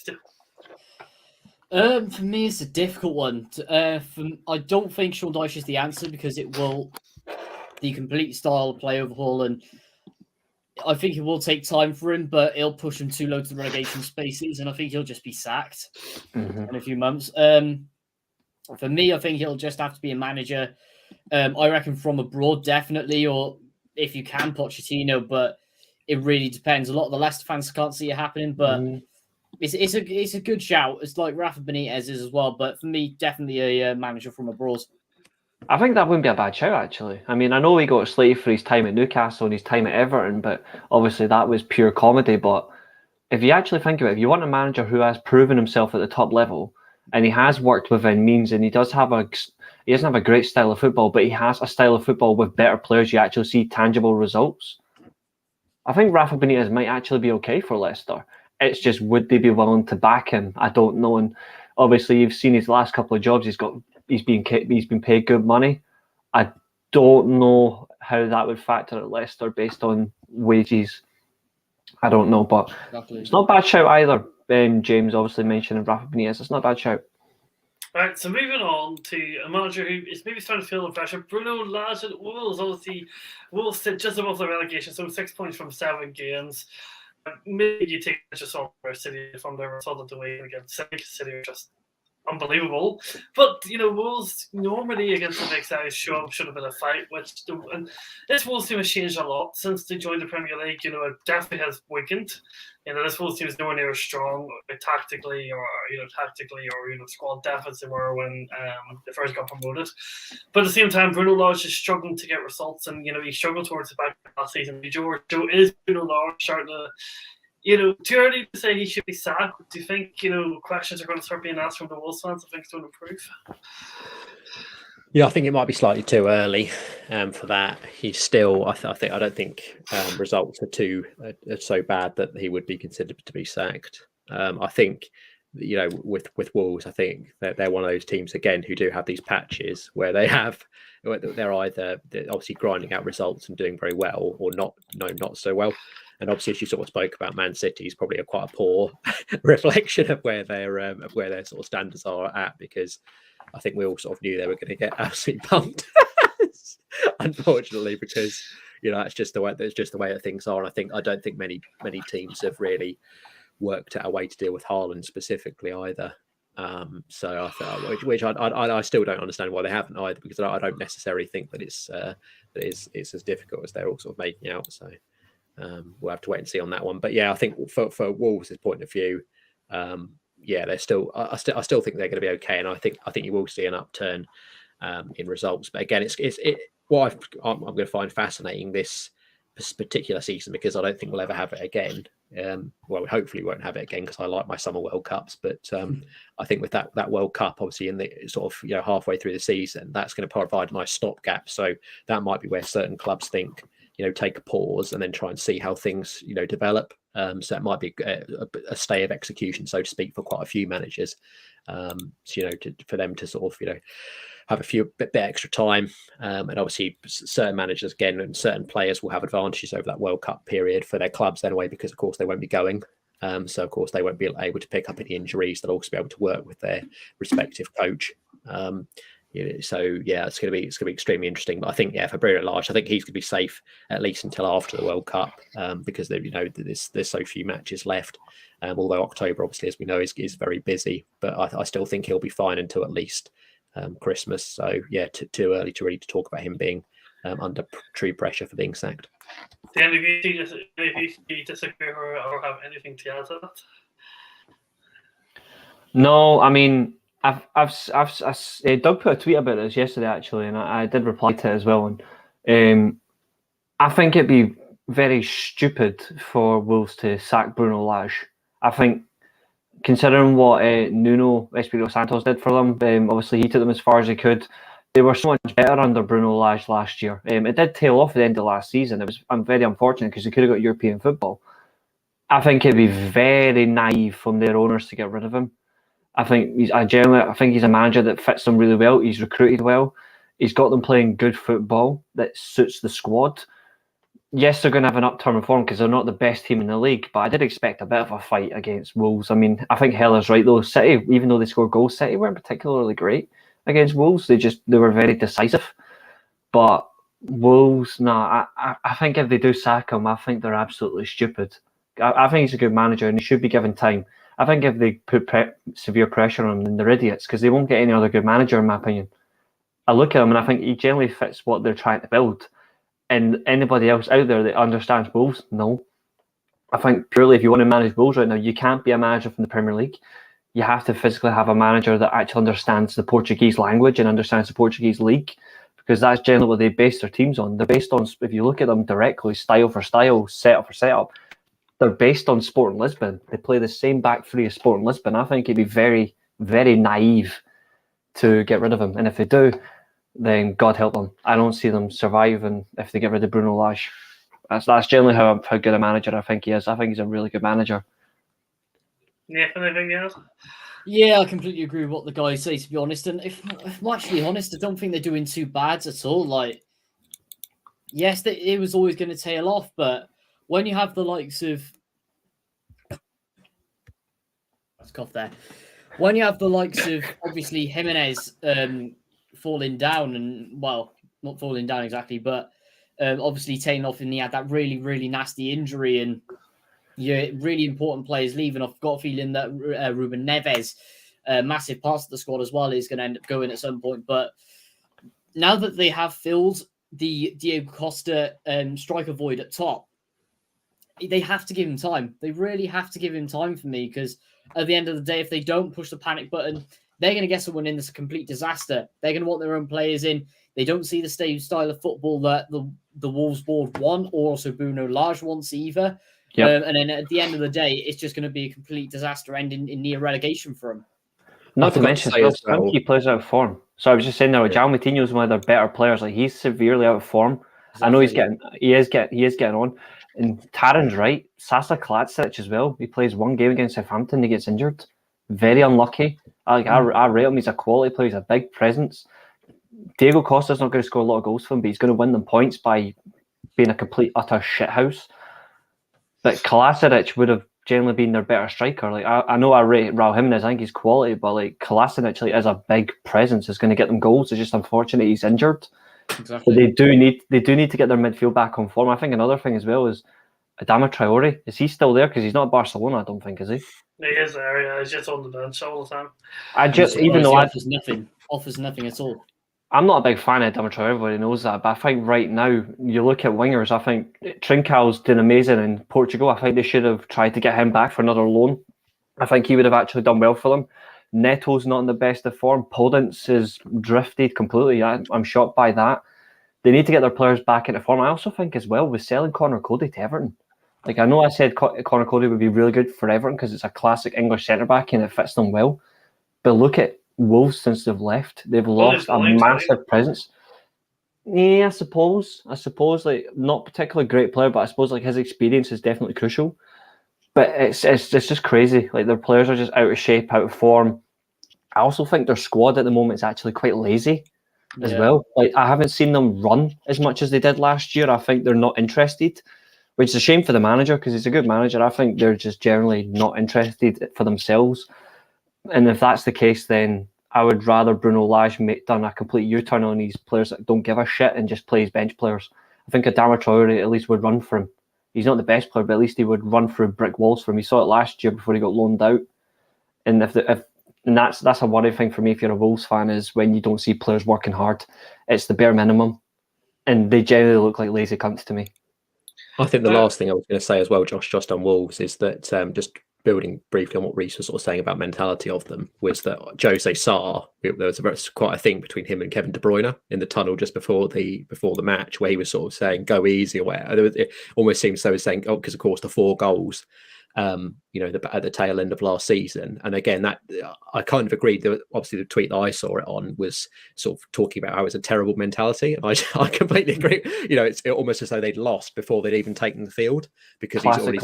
[SPEAKER 5] For me, it's a difficult one. I don't think Sean Dyche is the answer because it will the complete style of play overhaul, and I think it will take time for him, but it'll push him too low to the relegation spaces, and I think he'll just be sacked in a few months. For me, I think he'll just have to be a manager. I reckon from abroad, definitely, or if you can, Pochettino, but it really depends. A lot of the Leicester fans can't see it happening, but it's a good shout. It's like Rafa Benitez is as well, but for me, definitely a manager from abroad.
[SPEAKER 3] I think that wouldn't be a bad shout, actually. I mean, I know he got slated for his time at Newcastle and his time at Everton, but obviously that was pure comedy. But if you actually think of it, if you want a manager who has proven himself at the top level and he has worked within means, and he doesn't have a great style of football, but he has a style of football with better players, you actually see tangible results. I think Rafa Benitez might actually be okay for Leicester. It's just, would they be willing to back him? I don't know. And obviously, you've seen his last couple of jobs. He's been paid good money. I don't know how that would factor at Leicester based on wages. I don't know, but It's not a bad shout either. James obviously mentioning Rafa Benitez. It's not a bad shout.
[SPEAKER 2] Right, so moving on to a manager who is maybe starting to feel the pressure. Bruno Lage at Wolves. Obviously, Wolves sit just above the relegation, so 6 points from 7 games. Maybe you take just on City from their result away against City. City are just unbelievable. But, Wolves normally against the big size should have been a fight, and this Wolves team has changed a lot since they joined the Premier League. It definitely has weakened. This Wolves team is nowhere near as strong tactically or squad depth as they were when they first got promoted. But at the same time, Bruno Lage is struggling to get results, and he struggled towards the back last season. George, is Bruno Lage starting to too early to say he should be sacked? Do you think, questions are going to start being asked from the Wolves fans if things don't improve?
[SPEAKER 4] Yeah, I think it might be slightly too early for that. He's still, I don't think results are so bad that he would be considered to be sacked. I think, with Wolves, I think that they're one of those teams again who do have these patches where they're either obviously grinding out results and doing very well, or not so well. And obviously, as you sort of spoke about, Man City is probably quite a poor reflection of where their sort of standards are at, because I think we all sort of knew they were going to get absolutely pumped, unfortunately, because that's just the way that things are. And I don't think many teams have really worked out a way to deal with Haaland specifically either. So I thought, which I still don't understand why they haven't either, because I don't necessarily think that it's as difficult as they're all sort of making out. So we'll have to wait and see on that one. But yeah, I think for Wolves' point of view, they're still. I still think they're going to be okay, and I think you will see an upturn in results. But again, it's what I'm going to find fascinating this particular season, because I don't think we'll ever have it again. Well, hopefully we won't have it again, because I like my summer World Cups. But I think with that World Cup, obviously in the sort of halfway through the season, that's going to provide a nice stopgap. So that might be where certain clubs think, take a pause and then try and see how things develop. So it might be a stay of execution, so to speak, for quite a few managers. For them to sort of have a bit extra time, and obviously certain managers again and certain players will have advantages over that World Cup period for their clubs anyway, because of course they won't be going. So of course they won't be able to pick up any injuries. They'll also be able to work with their respective coach. So yeah, it's going to be extremely interesting. But I think for Bruno Lage, I think he's going to be safe at least until after the World Cup, because there's so few matches left. Although October, obviously, as we know, is very busy. But I still think he'll be fine until at least Christmas. So yeah, too early to really talk about him being under true pressure for being sacked.
[SPEAKER 2] Dan, if you disagree or have anything to add to that?
[SPEAKER 3] No, I mean, Doug put a tweet about this yesterday actually, and I did reply to it as well. And I think it'd be very stupid for Wolves to sack Bruno Lage. I think, considering what Nuno Espirito Santos did for them, obviously he took them as far as he could. They were so much better under Bruno Lage last year. It did tail off at the end of last season. I'm very unfortunate, because they could have got European football. I think it'd be very naive from their owners to get rid of him. I think he's a manager that fits them really well. He's recruited well. He's got them playing good football that suits the squad. Yes, they're going to have an upturn in form because they're not the best team in the league, but I did expect a bit of a fight against Wolves. I mean, I think Heller's right though. City, even though they scored goals, City weren't particularly great against Wolves. They were very decisive. But Wolves, I think if they do sack him, I think they're absolutely stupid. I think he's a good manager and he should be given time. I think if they put severe pressure on him, then they're idiots, because they won't get any other good manager, in my opinion. I look at him and I think he generally fits what they're trying to build. And anybody else out there that understands Wolves, no. I think purely if you want to manage Wolves right now, you can't be a manager from the Premier League. You have to physically have a manager that actually understands the Portuguese language and understands the Portuguese league, because that's generally what they base their teams on. They're based on, if you look at them directly, style for style, setup for setup, they're based on Sporting Lisbon. They play the same back three as Sporting Lisbon. I think it'd be very, very naive to get rid of him. And if they do, then God help them. I don't see them surviving if they get rid of Bruno Lage. That's generally how good a manager I think he is. I think he's a really good manager.
[SPEAKER 2] Yeah, anything else?
[SPEAKER 5] Yeah, I completely agree with what the guys say, to be honest. And if I'm actually honest, I don't think they're doing too bad at all. Like, yes, it was always going to tail off, but when you have the likes of... Let's cough there. When you have the likes of, obviously, Jimenez falling down, and, well, not falling down exactly, but obviously taking off, and he had that really, really nasty injury, and really important players leaving. I've got a feeling that Ruben Neves, massive parts of the squad as well, is going to end up going at some point. But now that they have filled the Diego Costa striker void at top, they have to give him time. They really have to give him time for me, because at the end of the day, if they don't push the panic button, they're going to get someone in that's a complete disaster. They're going to want their own players in. They don't see the same style of football that the Wolves board want, or also Bruno Lage wants either.
[SPEAKER 3] Yep.
[SPEAKER 5] And then at the end of the day, it's just going to be a complete disaster ending in near relegation for them.
[SPEAKER 3] Not to mention, some key players out of form. So I was just saying there, João Moutinho is one of their better players. Like he's severely out of form. I know he is getting on. And Taran's right. Sasa Kalajdzic as well. He plays one game against Southampton. He gets injured. Very unlucky. I rate him. He's a quality player. He's a big presence. Diego Costa's not going to score a lot of goals for him, but he's going to win them points by being a complete utter shithouse. But Kalajdzic would have generally been their better striker. Like I know I rate Raul Jimenez, I think he's quality, but like Kalajdzic like, is a big presence, is going to get them goals. It's just unfortunate he's injured.
[SPEAKER 5] Exactly.
[SPEAKER 3] But they do need to get their midfield back on form. I think another thing as well is Adama Traore. Is he still there? Because he's not at Barcelona, I don't think, is he?
[SPEAKER 2] He is there, yeah. He's just on the bench all the time.
[SPEAKER 5] Offers nothing at all.
[SPEAKER 3] I'm not a big fan of Adama Traore, everybody knows that, but I think right now, you look at wingers, I think Trincão's doing amazing in Portugal. I think they should have tried to get him back for another loan. I think he would have actually done well for them. Neto's not in the best of form. Podence is drifted completely. I'm shocked by that. They need to get their players back into form. I also think as well, with selling Connor Cody to Everton. Like I know I said Connor Cody would be really good for Everton because it's a classic English centre-back and it fits them well. But look at Wolves since they've left. They've lost a massive presence. Yeah, I suppose. Like not particularly great player, but I suppose like his experience is definitely crucial. But it's just crazy. Like their players are just out of shape, out of form. I also think their squad at the moment is actually quite lazy as well. Like I haven't seen them run as much as they did last year. I think they're not interested, which is a shame for the manager because he's a good manager. I think they're just generally not interested for themselves. And if that's the case, then I would rather Bruno Lage done a complete U-turn on these players that don't give a shit and just plays bench players. I think Adama Traore at least would run for him. He's not the best player, but at least he would run through brick walls for him. We saw it last year before he got loaned out. And that's a worry thing for me if you're a Wolves fan is when you don't see players working hard. It's the bare minimum. And they generally look like lazy cunts to me.
[SPEAKER 4] I think the last thing I was going to say as well, Josh, just on Wolves, is that just building briefly on what Reece was sort of saying about mentality of them, was that Jose Sarr, there was quite a thing between him and Kevin De Bruyne in the tunnel just before the match, where he was sort of saying "go easy" or whatever. It almost seems so, as saying, "Oh, because of course the 4 goals." At the tail end of last season. And again, that I kind of agreed that obviously the tweet that I saw it on was sort of talking about how it's a terrible mentality. And I completely agree. It's almost as though they'd lost before they'd even taken the field, because he's already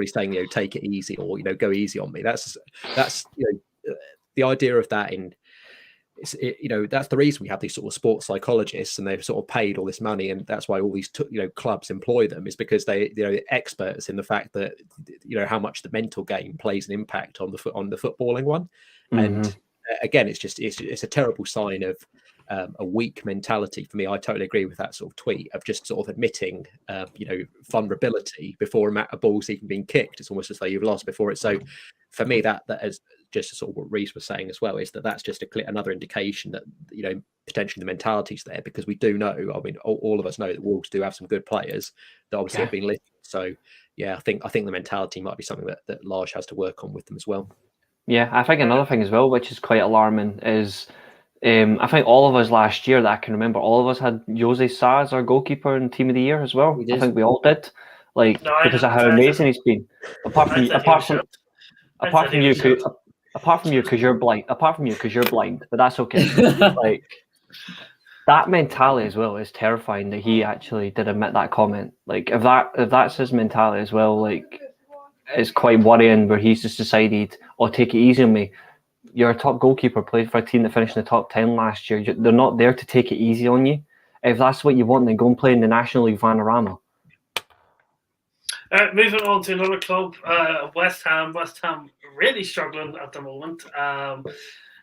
[SPEAKER 4] saying, take it easy, or, go easy on me. That's the idea of that that's the reason we have these sort of sports psychologists, and they've sort of paid all this money, and that's why all these clubs employ them, is because they experts in the fact that how much the mental game plays an impact on the footballing one. And again, it's a terrible sign of a weak mentality for me. I totally agree with that sort of tweet of just sort of admitting vulnerability before a ball's even been kicked. It's almost as though you've lost before it. So for me, that is just sort of what Reece was saying as well, is that's just another indication that potentially the mentality's there, because we do know, I mean, all of us know that Wolves do have some good players that obviously have been listed. So yeah, I think the mentality might be something that Lage has to work on with them as well.
[SPEAKER 3] Yeah, I think another thing as well, which is quite alarming, is I think all of us last year that I can remember, all of us had Jose Sarr as our goalkeeper in Team of the Year as well. I think we all did, because of how amazing he's been. Apart from you, because you're blind. But that's okay. That mentality as well is terrifying. That he actually did admit that comment. Like if that's his mentality as well, it's quite worrying. Where he's just decided, take it easy on me. You're a top goalkeeper, played for a team that finished in the top 10 last year. They're not there to take it easy on you. If that's what you want, then go and play in the National League Vanarama.
[SPEAKER 2] Moving on to another club, West Ham. West Ham really struggling at the moment.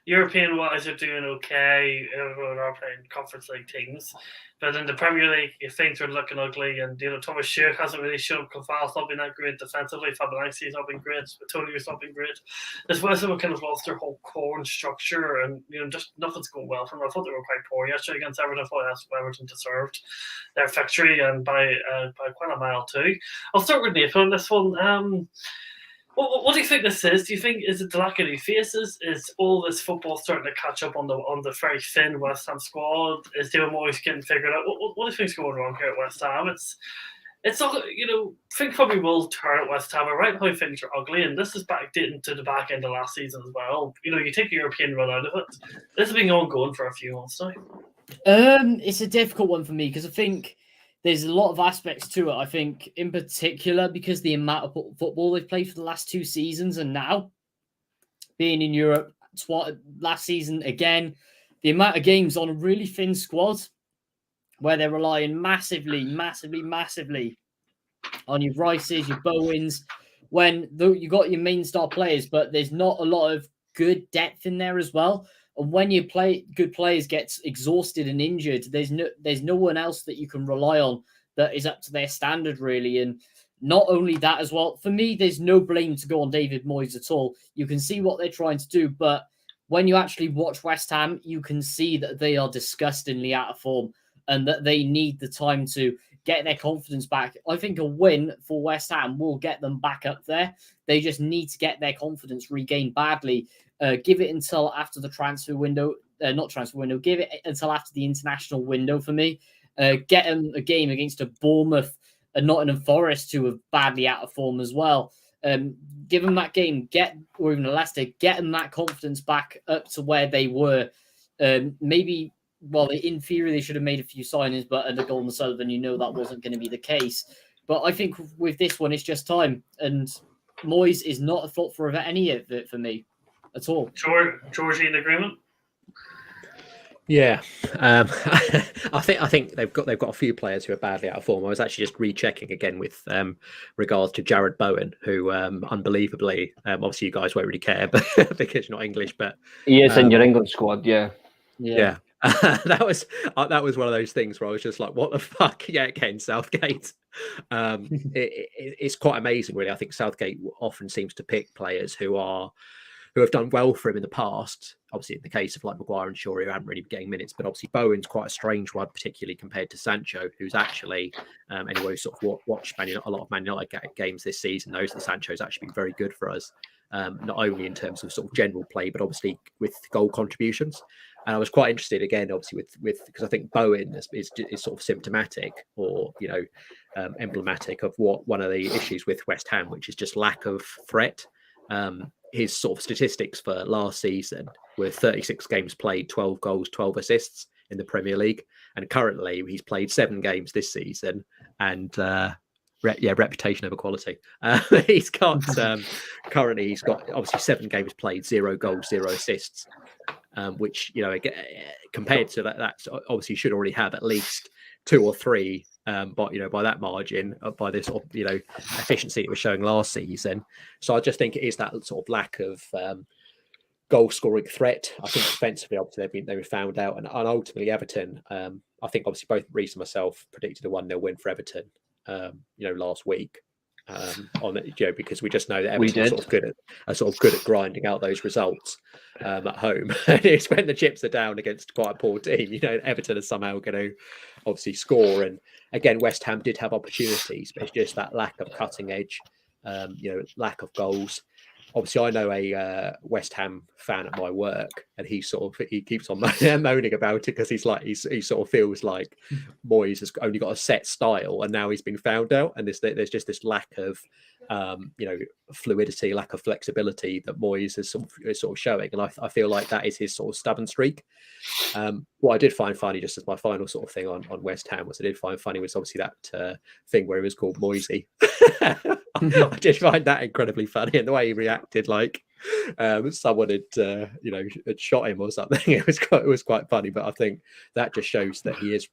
[SPEAKER 2] European-wise, they're doing okay. Everyone are playing Conference League teams. But in the Premier League, things are looking ugly. And, Thomas Schuch hasn't really shown up. Caval's not been that great defensively. Fabianski's not been great. Antonio's not been great. This West Ham kind of lost their whole core and structure. And, just nothing's going well for them. I thought they were quite poor yesterday against Everton. I thought Everton deserved their victory, and by quite a mile too. I'll start with Nathan on this one. What do you think this is? Do you think is it the lack of new faces? Is all this football starting to catch up on the very thin West Ham squad? Is David Moyes getting figured out? What do you think's going wrong here at West Ham? it's all, things probably will turn at West Ham. Right now, things are ugly, and this is backdating to the back end of last season as well. You take a European run out of it. This has been ongoing for a few months now.
[SPEAKER 5] It's a difficult one for me because I think there's a lot of aspects to it. I think, in particular, because the amount of football they've played for the last 2 seasons, and now being in Europe last season again, the amount of games on a really thin squad where they're relying massively on your Rices, your Bowens, when you got your main star players, but there's not a lot of good depth in there as well. And when you play good players gets exhausted and injured, there's no one else that you can rely on that is up to their standard, really. And not only that as well, for me, there's no blame to go on David Moyes at all. You can see what they're trying to do, but when you actually watch West Ham, you can see that they are disgustingly out of form and that they need the time to get their confidence back. I think a win for West Ham will get them back up there. They just need to get their confidence regained badly. Give it until after the transfer window, give it until after the international window for me. Get them a game against a Bournemouth and Nottingham Forest, who are badly out of form as well. Give them that game, or even a Leicester, get them that confidence back up to where they were. Maybe, in theory, they should have made a few signings, but under Golden Sullivan, that wasn't going to be the case. But I think with this one, it's just time. And Moyes is not a thought for any of it for me at all.
[SPEAKER 2] Georege in agreement?
[SPEAKER 4] Yeah, I think they've got a few players who are badly out of form. I was actually just rechecking again with regards to Jared Bowen, who unbelievably, obviously you guys won't really care, but because you're not English, but
[SPEAKER 3] he is in your England squad, yeah.
[SPEAKER 4] That was one of those things where I was just like, what the fuck? Yeah, again, Southgate. It's quite amazing, really. I think Southgate often seems to pick players who have done well for him in the past. Obviously, in the case of like Maguire and Shaw, who haven't really been getting minutes, but obviously Bowen's quite a strange one, particularly compared to Sancho, who's actually, anyway, sort of watched a lot of Man United games this season, knows that Sancho's actually been very good for us, not only in terms of sort of general play, but obviously with goal contributions. And I was quite interested again, obviously, with because I think Bowen is sort of symptomatic or emblematic of what one of the issues with West Ham, which is just lack of threat. His sort of statistics for last season were 36 games played, 12 goals, 12 assists in the Premier League. And currently he's played 7 games this season and reputation over quality. He's got currently he's got obviously 7 games played, 0 goals, 0 assists, which, compared to that obviously should already have at least 2 or 3 by that margin, by this sort of efficiency it was showing last season. So I just think it is that sort of lack of goal scoring threat. I think defensively, obviously they were found out, and ultimately Everton. I think obviously both Reece and myself predicted a 1-0 win for Everton. Last week. Because we just know that Everton are sort of good at grinding out those results at home. And it's when the chips are down against quite a poor team, Everton are somehow going to obviously score. And again, West Ham did have opportunities, but it's just that lack of cutting edge, lack of goals. Obviously, I know a West Ham fan at my work, and he keeps on moaning about it because he's like he sort of feels like Moyes has only got a set style, and now he's been found out, and there's just this lack of fluidity, lack of flexibility that Moyes is sort of showing, and I feel like that is his sort of stubborn streak. What I did find funny, just as my final sort of thing on West Ham, was obviously that thing where he was called Moisey. I did find that incredibly funny, and the way he reacted, like someone had shot him or something. It was quite funny, but I think that just shows that he is,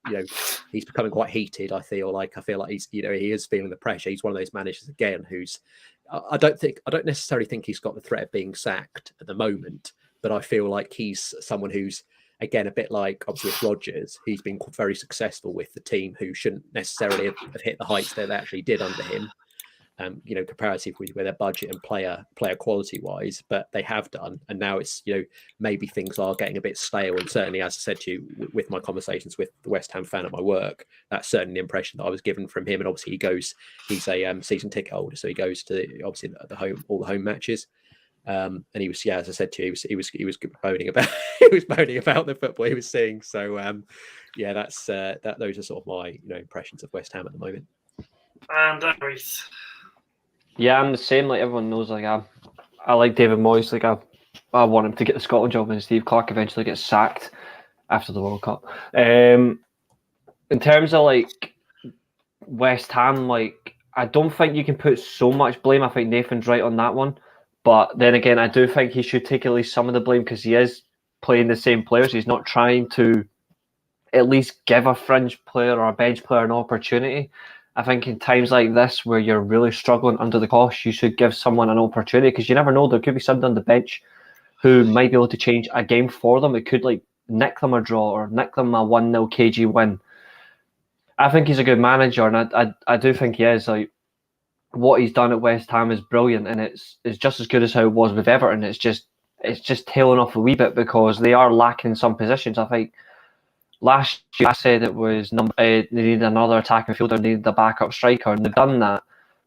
[SPEAKER 4] he's becoming quite heated. I feel like he's, he is feeling the pressure. He's one of those managers again who's, I don't necessarily think he's got the threat of being sacked at the moment, but I feel like he's someone who's, again, a bit like obviously with Rodgers, he's been very successful with the team who shouldn't necessarily have hit the heights that they actually did under him. Comparatively with their budget and player quality wise, but they have done, and now it's maybe things are getting a bit stale. And certainly, as I said to you, with my conversations with the West Ham fan at my work, that's certainly the impression that I was given from him. And obviously, he's a season ticket holder, so he goes to obviously all the home matches. And he was, as I said to you, he was moaning about the football he was seeing. So those are sort of my impressions of West Ham at the moment.
[SPEAKER 2] And Reece.
[SPEAKER 3] Yeah, I'm the same. Like everyone knows, like I like David Moyes. Like I want him to get the Scotland job, and Steve Clarke eventually gets sacked after the World Cup. In terms of like West Ham, like I don't think you can put so much blame. I think Nathan's right on that one, but then again, I do think he should take at least some of the blame because he is playing the same players. He's not trying to at least give a fringe player or a bench player an opportunity. I think in times like this where you're really struggling under the cosh, you should give someone an opportunity because you never know. There could be somebody on the bench who might be able to change a game for them. It could like nick them a draw or nick them a 1-0 KG win. I think he's a good manager, and I do think he is. Like what he's done at West Ham is brilliant, and it's just as good as how it was with Everton. It's just tailing off a wee bit because they are lacking some positions. I think last year I said it was they needed another attacking fielder, they needed a backup striker, and they've done that.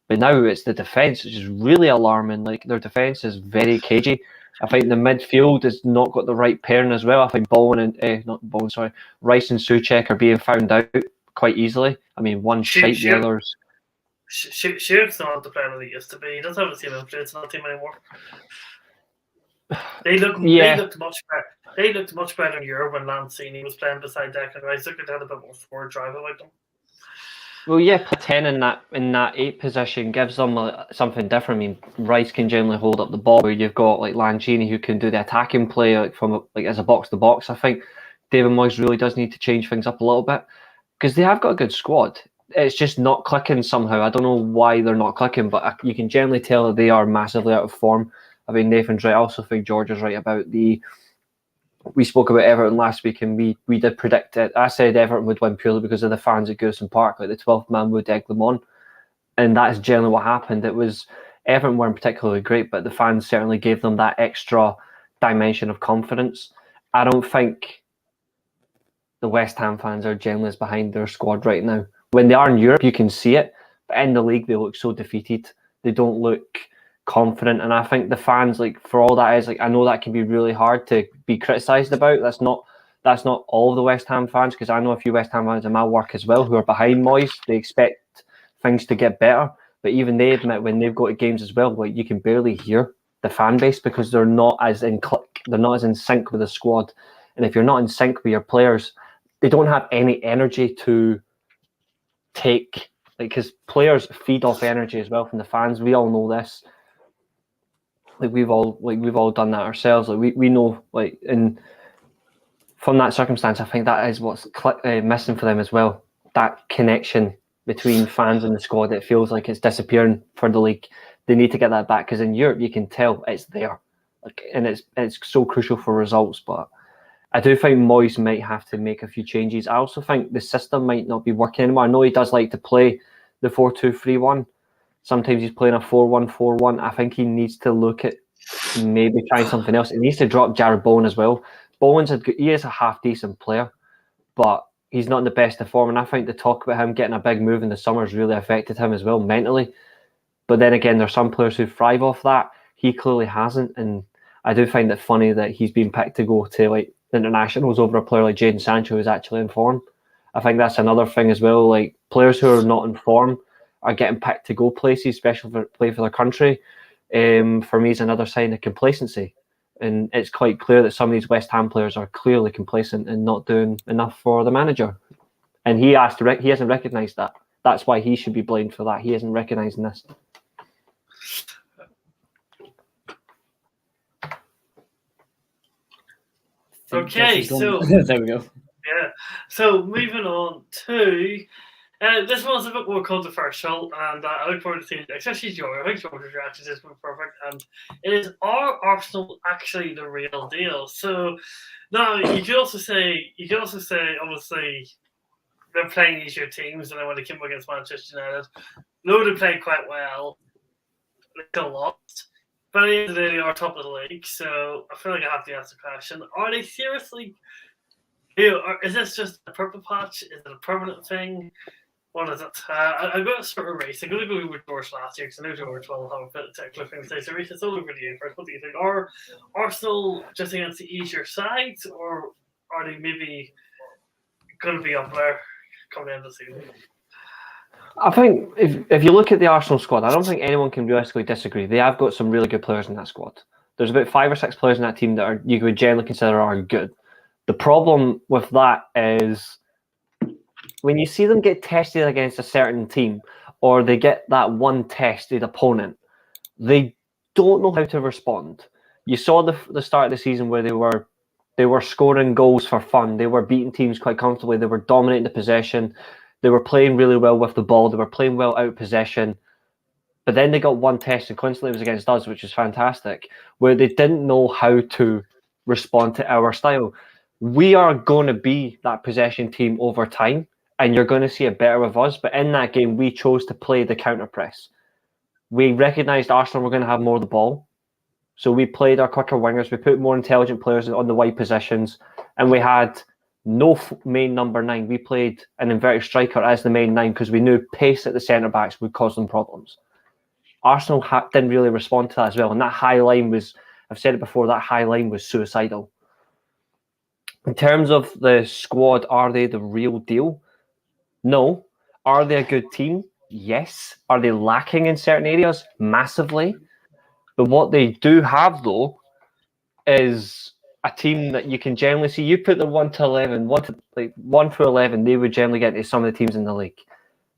[SPEAKER 3] But now it's the defence, which is really alarming. Like their defence is very cagey. I think the midfield has not got the right pairing as well. I think Rice and Souček are being found out quite easily. I mean, one's shite, the others.
[SPEAKER 2] Shearer's not the player that he used to be. He doesn't have the same influence on the team anymore. They looked much better. They looked much better in Europe when Lanzini was playing beside Declan Rice. They could have a bit more forward drive about them.
[SPEAKER 3] Well, yeah, 10 in that 8 position gives them something different. I mean, Rice can generally hold up the ball. Where you've got like Lanzini who can do the attacking play as a box to box. I think David Moyes really does need to change things up a little bit because they have got a good squad. It's just not clicking somehow. I don't know why they're not clicking, but you can generally tell that they are massively out of form. I mean, Nathan's right. I also think George is right about we spoke about Everton last week, and we did predict it. I said Everton would win purely because of the fans at Goodison Park, like the 12th man would egg them on, and that is generally what happened. It was Everton weren't particularly great, but the fans certainly gave them that extra dimension of confidence. I don't think the West Ham fans are generally as behind their squad right now. When they are in Europe, you can see it, but in the league, they look so defeated. They don't look confident, and I think the fans, like for all that is, like I know that can be really hard to be criticised about. That's not all of the West Ham fans, because I know a few West Ham fans in my work as well who are behind Moyes. They expect things to get better, but even they admit when they've got to games as well, like you can barely hear the fan base because they're not as in click, they're not as in sync with the squad, and if you're not in sync with your players, they don't have any energy to take, like, because players feed off energy as well from the fans. We all know this. Like we've all done that ourselves. Like we know, like, and from that circumstance, I think that is what's missing for them as well. That connection between fans and the squad. It feels like it's disappearing for the league. They need to get that back because in Europe you can tell it's there, like, and it's so crucial for results. But I do think Moyes might have to make a few changes. I also think the system might not be working anymore. I know he does like to play the 4-2-3-1. Sometimes he's playing a 4-1-4-1. I think he needs to look at maybe trying something else. He needs to drop Jared Bowen as well. He is a half decent player, but he's not in the best of form. And I think the talk about him getting a big move in the summer has really affected him as well mentally. But then again, there's some players who thrive off that. He clearly hasn't, and I do find it funny that he's been picked to go to like the internationals over a player like Jadon Sancho who's actually in form. I think that's another thing as well. Like players who are not in form are getting picked to go places, especially for play for their country. For me, is another sign of complacency, and it's quite clear that some of these West Ham players are clearly complacent and not doing enough for the manager. And he hasn't recognised that. That's why he should be blamed for that. He isn't recognising this.
[SPEAKER 2] Okay, so
[SPEAKER 5] there we go.
[SPEAKER 2] Yeah, so moving on to this one's a bit more controversial, and I look forward to seeing, especially George. I think George's reaction is perfect, and it is: are Arsenal actually the real deal? So now you could also say, obviously they're playing easier teams, and then when they came up against Manchester United, though they played quite well, they still lost. But at the end of the day, they are top of the league, so I feel like I have to ask the question: are they seriously? Is this just a purple patch? Is it a permanent thing? What is it? I'm going to start with Reece. I'm going to go with George last year because I know George will have a bit of technical thing to say. So Reece, it's all over to you first. What do you think? Are Arsenal just against the easier sides, or are they maybe going to be up there coming into the season?
[SPEAKER 3] I think if you look at the Arsenal squad, I don't think anyone can realistically disagree. They have got some really good players in that squad. There's about 5 or 6 players in that team that you would generally consider are good. The problem with that is when you see them get tested against a certain team, or they get that one tested opponent, they don't know how to respond. You saw the start of the season where they were scoring goals for fun. They were beating teams quite comfortably. They were dominating the possession. They were playing really well with the ball. They were playing well out of possession. But then they got one test, and coincidentally it was against us, which is fantastic, where they didn't know how to respond to our style. We are going to be that possession team over time, and you're going to see it better with us. But in that game, we chose to play the counter press. We recognised Arsenal were going to have more of the ball. So we played our quicker wingers. We put more intelligent players on the wide positions, and we had no main number 9. We played an inverted striker as the main 9 because we knew pace at the centre backs would cause them problems. Arsenal didn't really respond to that as well, and that high line was, I've said it before, that high line was suicidal. In terms of the squad, are they the real deal? No. Are they a good team? Yes. Are they lacking in certain areas? Massively. But what they do have, though, is a team that you can generally see. You put the 1 to 11, 1 through 11, they would generally get into some of the teams in the league,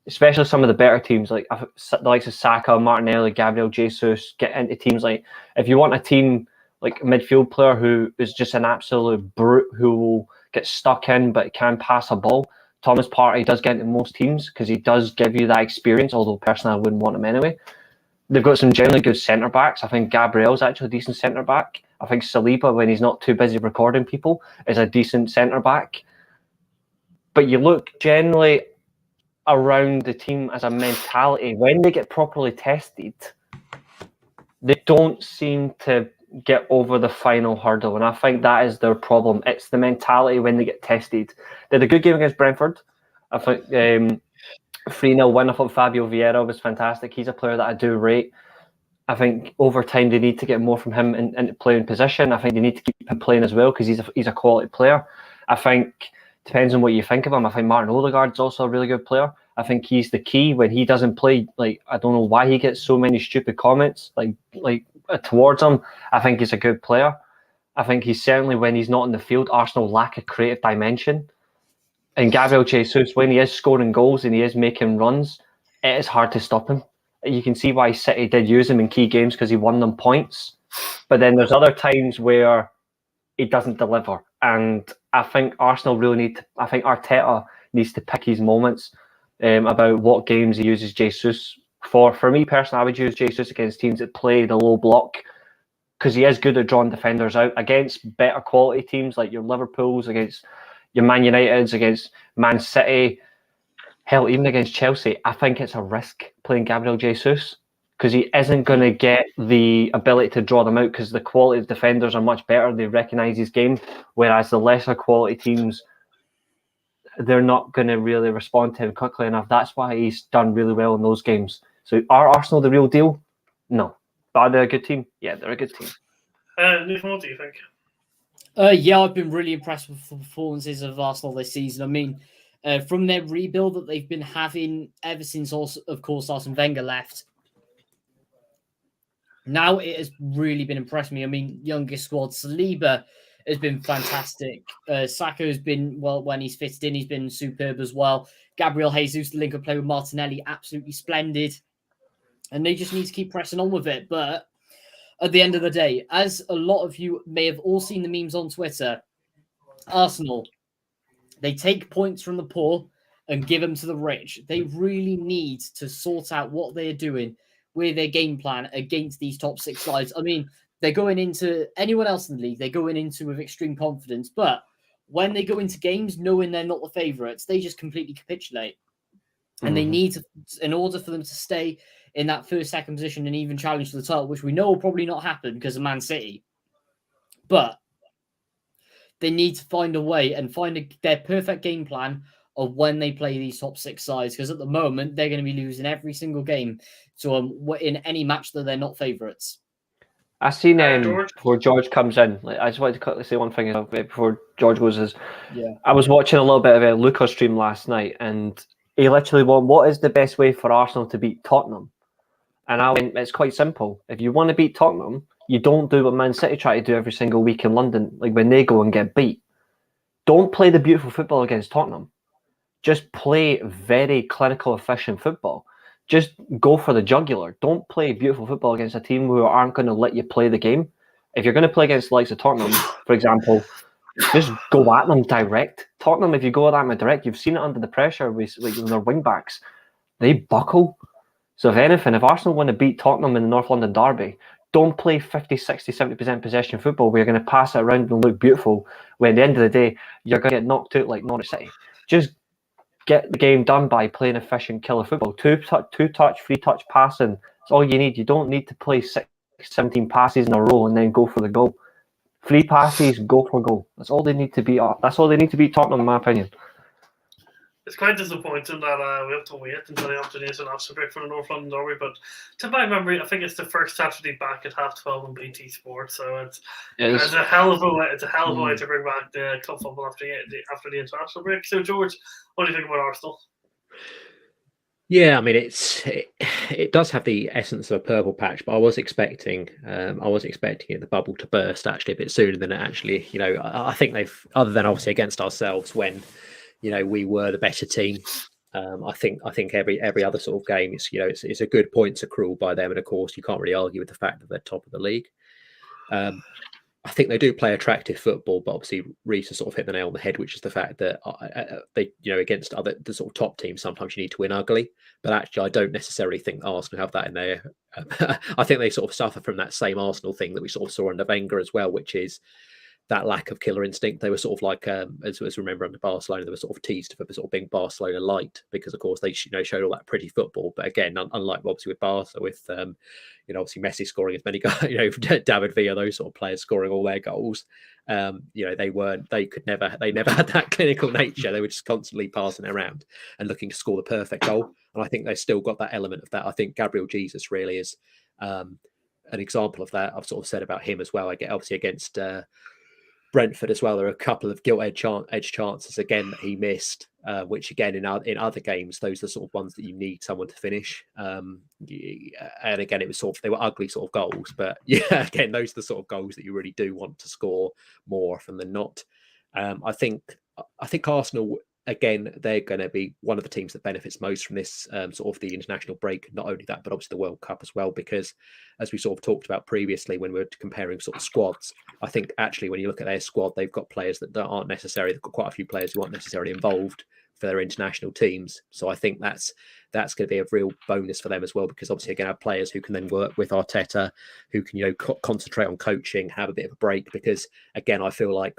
[SPEAKER 3] especially some of the better teams like the likes of Saka, Martinelli, Gabriel Jesus. Get into teams like, if you want a team like a midfield player who is just an absolute brute who will get stuck in but can pass a ball, Thomas Partey does get into most teams because he does give you that experience, although personally I wouldn't want him anyway. They've got some generally good centre-backs. I think Gabriel's actually a decent centre-back. I think Saliba, when he's not too busy recording people, is a decent centre-back. But you look generally around the team as a mentality, when they get properly tested, they don't seem to get over the final hurdle. And I think that is their problem. It's the mentality when they get tested. They had a good game against Brentford. I think 3-0 win. I thought Fabio Vieira was fantastic. He's a player that I do rate. I think over time they need to get more from him in playing position. I think they need to keep him playing as well because he's a quality player. I think, depends on what you think of him, I think Martin Odegaard's also a really good player. I think he's the key when he doesn't play. Like, I don't know why he gets so many stupid comments like towards him. I think he's a good player. I think he's certainly, when he's not in the field, Arsenal lack a creative dimension. And Gabriel Jesus, when he is scoring goals and he is making runs, it is hard to stop him. You can see why City did use him in key games because he won them points. But then there's other times where he doesn't deliver. And I think Arsenal really I think Arteta needs to pick his moments about what games he uses Jesus for. For me personally, I would use Jesus against teams that play the low block because he is good at drawing defenders out. Against better quality teams like your Liverpools, against your Man Uniteds, against Man City, hell, even against Chelsea, I think it's a risk playing Gabriel Jesus because he isn't going to get the ability to draw them out because the quality of defenders are much better. They recognise his game, whereas the lesser quality teams, they're not going to really respond to him quickly enough. That's why he's done really well in those games. So are Arsenal the real deal? No. But are they a good team? Yeah, they're a good team.
[SPEAKER 2] Nathan, what do you think?
[SPEAKER 5] Yeah, I've been really impressed with the performances of Arsenal this season. I mean, from their rebuild that they've been having ever since, also, of course, Arsene Wenger left, now it has really been impressing me. I mean, youngest squad, Saliba has been fantastic. Saka has been, well, when he's fitted in, he's been superb as well. Gabriel Jesus, the link of play with Martinelli, absolutely splendid. And they just need to keep pressing on with it. But at the end of the day, as a lot of you may have all seen the memes on Twitter, Arsenal, they take points from the poor and give them to the rich. They really need to sort out what they're doing with their game plan against these top 6 sides. I mean, they're going into anyone else in the league, they're going into with extreme confidence. But when they go into games knowing they're not the favourites, they just completely capitulate. And they need to, in order for them to stay in that first, second position and even challenge for the title, which we know will probably not happen because of Man City. But they need to find a way and find their perfect game plan of when they play these top 6 sides. Because at the moment, they're going to be losing every single game in any match that they're not favourites.
[SPEAKER 3] I seen before George comes in. I just wanted to quickly say one thing before George goes. I was watching a little bit of a Luca stream last night, and He literally won, what is the best way for Arsenal to beat Tottenham? And I went, it's quite simple. If you want to beat Tottenham, you don't do what Man City try to do every single week in London, like when they go and get beat. Don't play the beautiful football against Tottenham. Just play very clinical, efficient football. Just go for the jugular. Don't play beautiful football against a team who aren't going to let you play the game. If you're going to play against the likes of Tottenham, for example, just go at them direct. Tottenham, if you go at them direct, you've seen it under the pressure with like their wing backs. They buckle. So if anything, if Arsenal want to beat Tottenham in the North London derby, don't play 50, 60, 70% possession football where you're going to pass it around and look beautiful, when at the end of the day, you're going to get knocked out like Norwich City. Just get the game done by playing efficient killer football. Two touch, free touch passing. That's all you need. You don't need to play 17 passes in a row and then go for the goal. Free passes, go for goal. That's all they need to beat up. That's all they need to beat Tottenham, in my opinion.
[SPEAKER 2] It's quite disappointing that we have to wait until the afternoon and after break for the North London derby. But to my memory, I think it's the first Saturday back at 12:30 on BT Sport. So it's a hell of a way. It's a hell of a way to bring back the club football after the international break. So George, what do you think about Arsenal?
[SPEAKER 4] Yeah, I mean it does have the essence of a purple patch, but I was expecting it the bubble to burst actually a bit sooner than it actually. I think they've, other than obviously against ourselves when we were the better team. I think every other sort of game is it's a good points accrual by them, and of course you can't really argue with the fact that they're top of the league. I think they do play attractive football, but obviously Reece has sort of hit the nail on the head, which is the fact that they against the sort of top teams sometimes you need to win ugly. But actually, I don't necessarily think Arsenal have that in there. I think they sort of suffer from that same Arsenal thing that we sort of saw under Wenger as well, which is that lack of killer instinct. They were sort of like, as we remember under Barcelona, they were sort of teased for sort of being Barcelona light because, of course, they showed all that pretty football. But again, unlike obviously with Barca, with obviously Messi scoring as many goals, David Villa, those sort of players scoring all their goals. They never had that clinical nature. They were just constantly passing it around and looking to score the perfect goal. And I think they've still got that element of that. I think Gabriel Jesus really is an example of that. I've sort of said about him as well. I get obviously against Brentford as well. There are a couple of gilt-edge chances again that he missed, which again in other games, those are the sort of ones that you need someone to finish. And again, it was they were ugly sort of goals, but yeah, again, those are the sort of goals that you really do want to score more often than not. I think Arsenal, again, they're going to be one of the teams that benefits most from this sort of the international break. Not only that, but obviously the World Cup as well, because as we sort of talked about previously when we were comparing sort of squads, I think actually when you look at their squad, they've got players that aren't necessarily, they've got quite a few players who aren't necessarily involved for their international teams. So I think that's going to be a real bonus for them as well, because obviously again, have players who can then work with Arteta, who can concentrate on coaching, have a bit of a break, because again, I feel like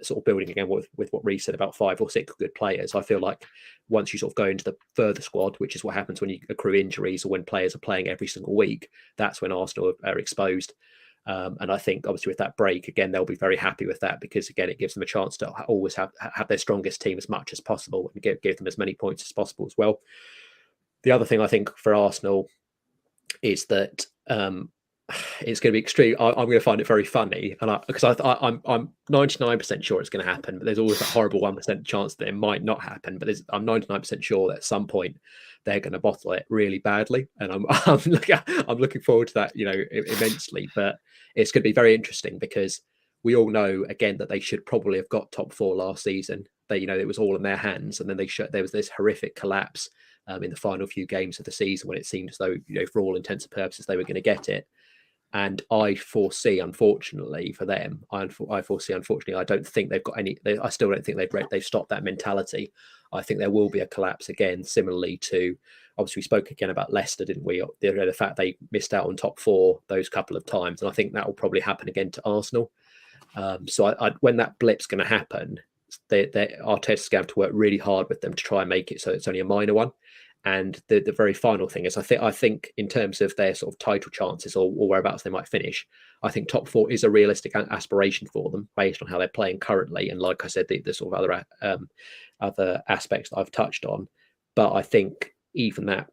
[SPEAKER 4] sort of building again with what Reece said about 5 or 6 good players, I feel like once you sort of go into the further squad, which is what happens when you accrue injuries or when players are playing every single week, that's when Arsenal are exposed. And I think obviously with that break, again, they'll be very happy with that, because again, it gives them a chance to always have their strongest team as much as possible and give them as many points as possible as well. The other thing I think for Arsenal is that it's going to be extreme. I'm going to find it very funny, and because I'm 99% sure it's going to happen, but there's always that horrible 1% chance that it might not happen. But I'm 99% sure that at some point they're going to bottle it really badly, and I'm looking forward to that, immensely. But it's going to be very interesting, because we all know again that they should probably have got top 4 last season. It was all in their hands, and then there was this horrific collapse in the final few games of the season when it seemed as though for all intents and purposes they were going to get it. And I foresee, unfortunately for them, I don't think they've got any. I still don't think they've stopped that mentality. I think there will be a collapse again, similarly to, obviously we spoke again about Leicester, didn't we? The fact they missed out on top 4 those couple of times, and I think that will probably happen again to Arsenal. So when that blip's going to happen, Arteta's going to have to work really hard with them to try and make it so it's only a minor one. And the very final thing is, I think in terms of their sort of title chances or whereabouts they might finish, I think top 4 is a realistic aspiration for them based on how they're playing currently. And like I said, the sort of other aspects that I've touched on. But I think even that's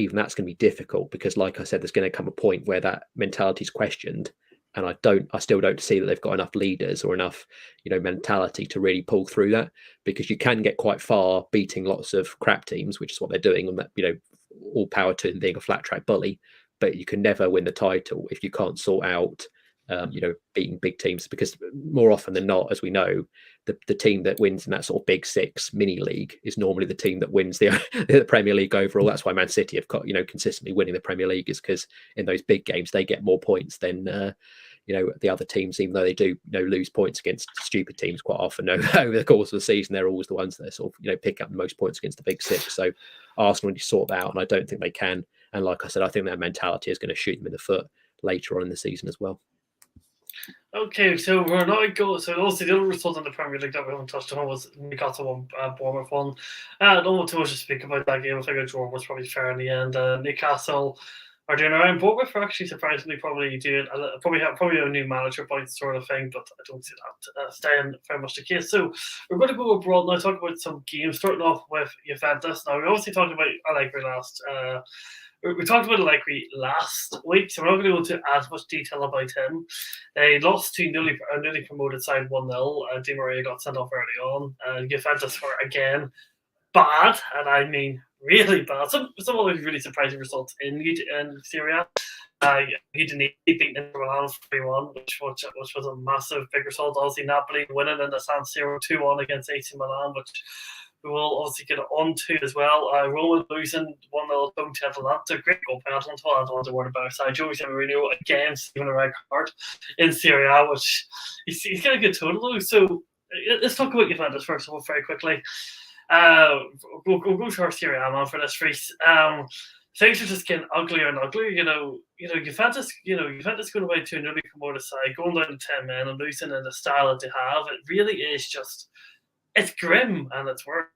[SPEAKER 4] going to be difficult, because like I said, there's going to come a point where that mentality is questioned, And I still don't see that they've got enough leaders or enough, mentality to really pull through that, because you can get quite far beating lots of crap teams, which is what they're doing. And that, all power to them being a flat track bully, but you can never win the title if you can't sort out, beating big teams, because more often than not, as we know, the team that wins in that sort of Big Six mini league is normally the team that wins the Premier League overall. That's why Man City have got, consistently winning the Premier League, is because in those big games they get more points than the other teams, even though they do lose points against stupid teams quite often. Over the course of the season, they're always the ones that sort of pick up the most points against the Big Six. So Arsenal need to sort that out, and I don't think they can. And like I said, I think that mentality is going to shoot them in the foot later on in the season as well.
[SPEAKER 2] Okay, so we're not going. So also the other result in the Premier League that we haven't touched on was Newcastle 1, Bournemouth 1. I don't want too much to speak about that game. I think Jordan was probably fair in the end. Newcastle are doing around. Bournemouth are actually surprisingly probably doing probably a new manager point sort of thing, but I don't see that staying very much the case. So we're going to go abroad now, talk about some games, starting off with Juventus. Now we obviously talked about Allegri last. We talked about Allegri last week, so we're not going to go into as much detail about him. They lost to newly promoted side 1-0. Di Maria got sent off early on. Juventus were again bad, and I mean really bad. Some of those really surprising results in Serie A. Udinese beating Inter Milan 3-1, which was a massive big result. Obviously, Napoli winning in the San Siro 2-1 against AC Milan, which we will obviously get on to as well. Roma losing 1-0 to Atalanta. Great goal by Atalanta. I don't want to worry about it. Joey Mourinho again receiving a red card in Serie A, which he's got a good total though. So let's talk about Juventus first of all very quickly. We'll go to our Serie A man for this, Reece. Things are just getting uglier and uglier. Juventus going away to a newly promoted side, going down to 10 men and losing in the style that they have. It really is just, it's grim and it's worse.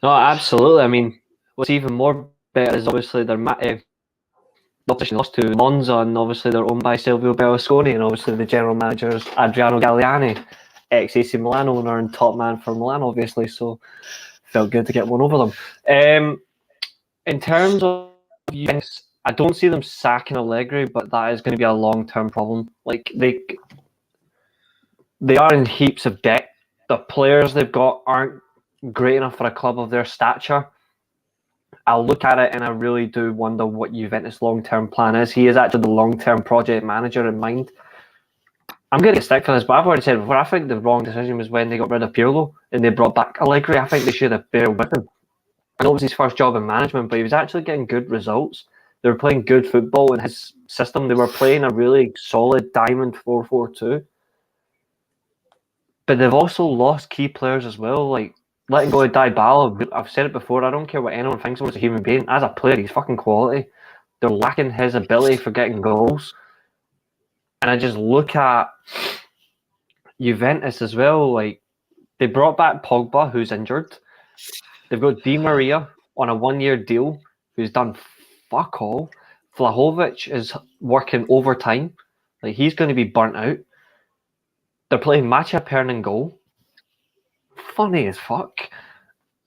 [SPEAKER 3] No, absolutely. I mean, what's even more better is obviously their opposition lost to Monza, and obviously they're owned by Silvio Berlusconi, and obviously the general manager is Adriano Galliani, ex-AC Milan owner and top man for Milan, obviously. So felt good to get one over them. In terms of Juventus, I don't see them sacking Allegri, but that is going to be a long-term problem. Like they are in heaps of debt. The players they've got aren't great enough for a club of their stature. I look at it and I really do wonder what Juventus' long-term plan is. He is actually the long-term project manager in mind. I'm going to get stick for this, but I've already said before, I think the wrong decision was when they got rid of Pirlo and they brought back Allegri. I think they should have bared with him. I know it was his first job in management, but he was actually getting good results. They were playing good football in his system. They were playing a really solid diamond 4-4-2. But they've also lost key players as well, like letting go of Dybala. I've said it before, I don't care what anyone thinks of him as a human being. As a player, he's fucking quality. They're lacking his ability for getting goals. And I just look at Juventus as well. Like, they brought back Pogba, who's injured. They've got Di Maria on a 1-year deal, who's done fuck all. Vlahovic is working overtime. Like, he's going to be burnt out. They're playing Macha Pern in goal. Funny as fuck.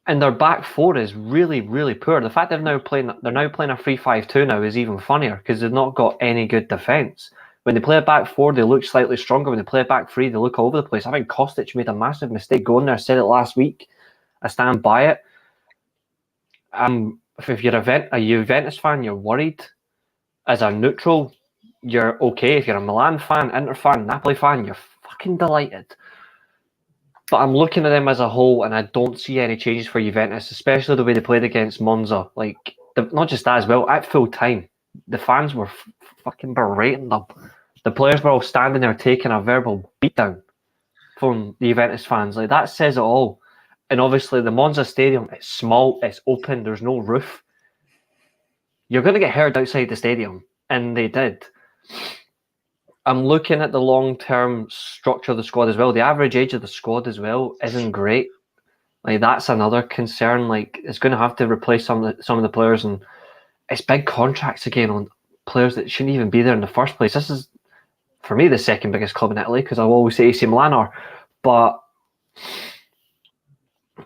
[SPEAKER 3] And their back four is really, really poor. The fact they're now playing a 3-5-2 now is even funnier because they've not got any good defence. When they play a back four, they look slightly stronger. When they play a back three, they look all over the place. I think Kostic made a massive mistake going there. I said it last week. I stand by it. If you're a Juventus fan, you're worried. As a neutral, you're okay. If you're a Milan fan, Inter fan, Napoli fan, you're fucking delighted. But I'm looking at them as a whole, and I don't see any changes for Juventus, especially the way they played against Monza. Like, not just that as well, at full time, the fans were fucking berating them. The players were all standing there taking a verbal beatdown from the Juventus fans. Like, that says it all. And obviously, the Monza stadium, it's small, it's open, there's no roof. You're going to get heard outside the stadium, and they did. I'm looking at the long-term structure of the squad as well. The average age of the squad as well isn't great. Like, that's another concern. Like, it's going to have to replace some of the players, and it's big contracts again on players that shouldn't even be there in the first place. This is, for me, the second biggest club in Italy because I'll always say AC Milan are. But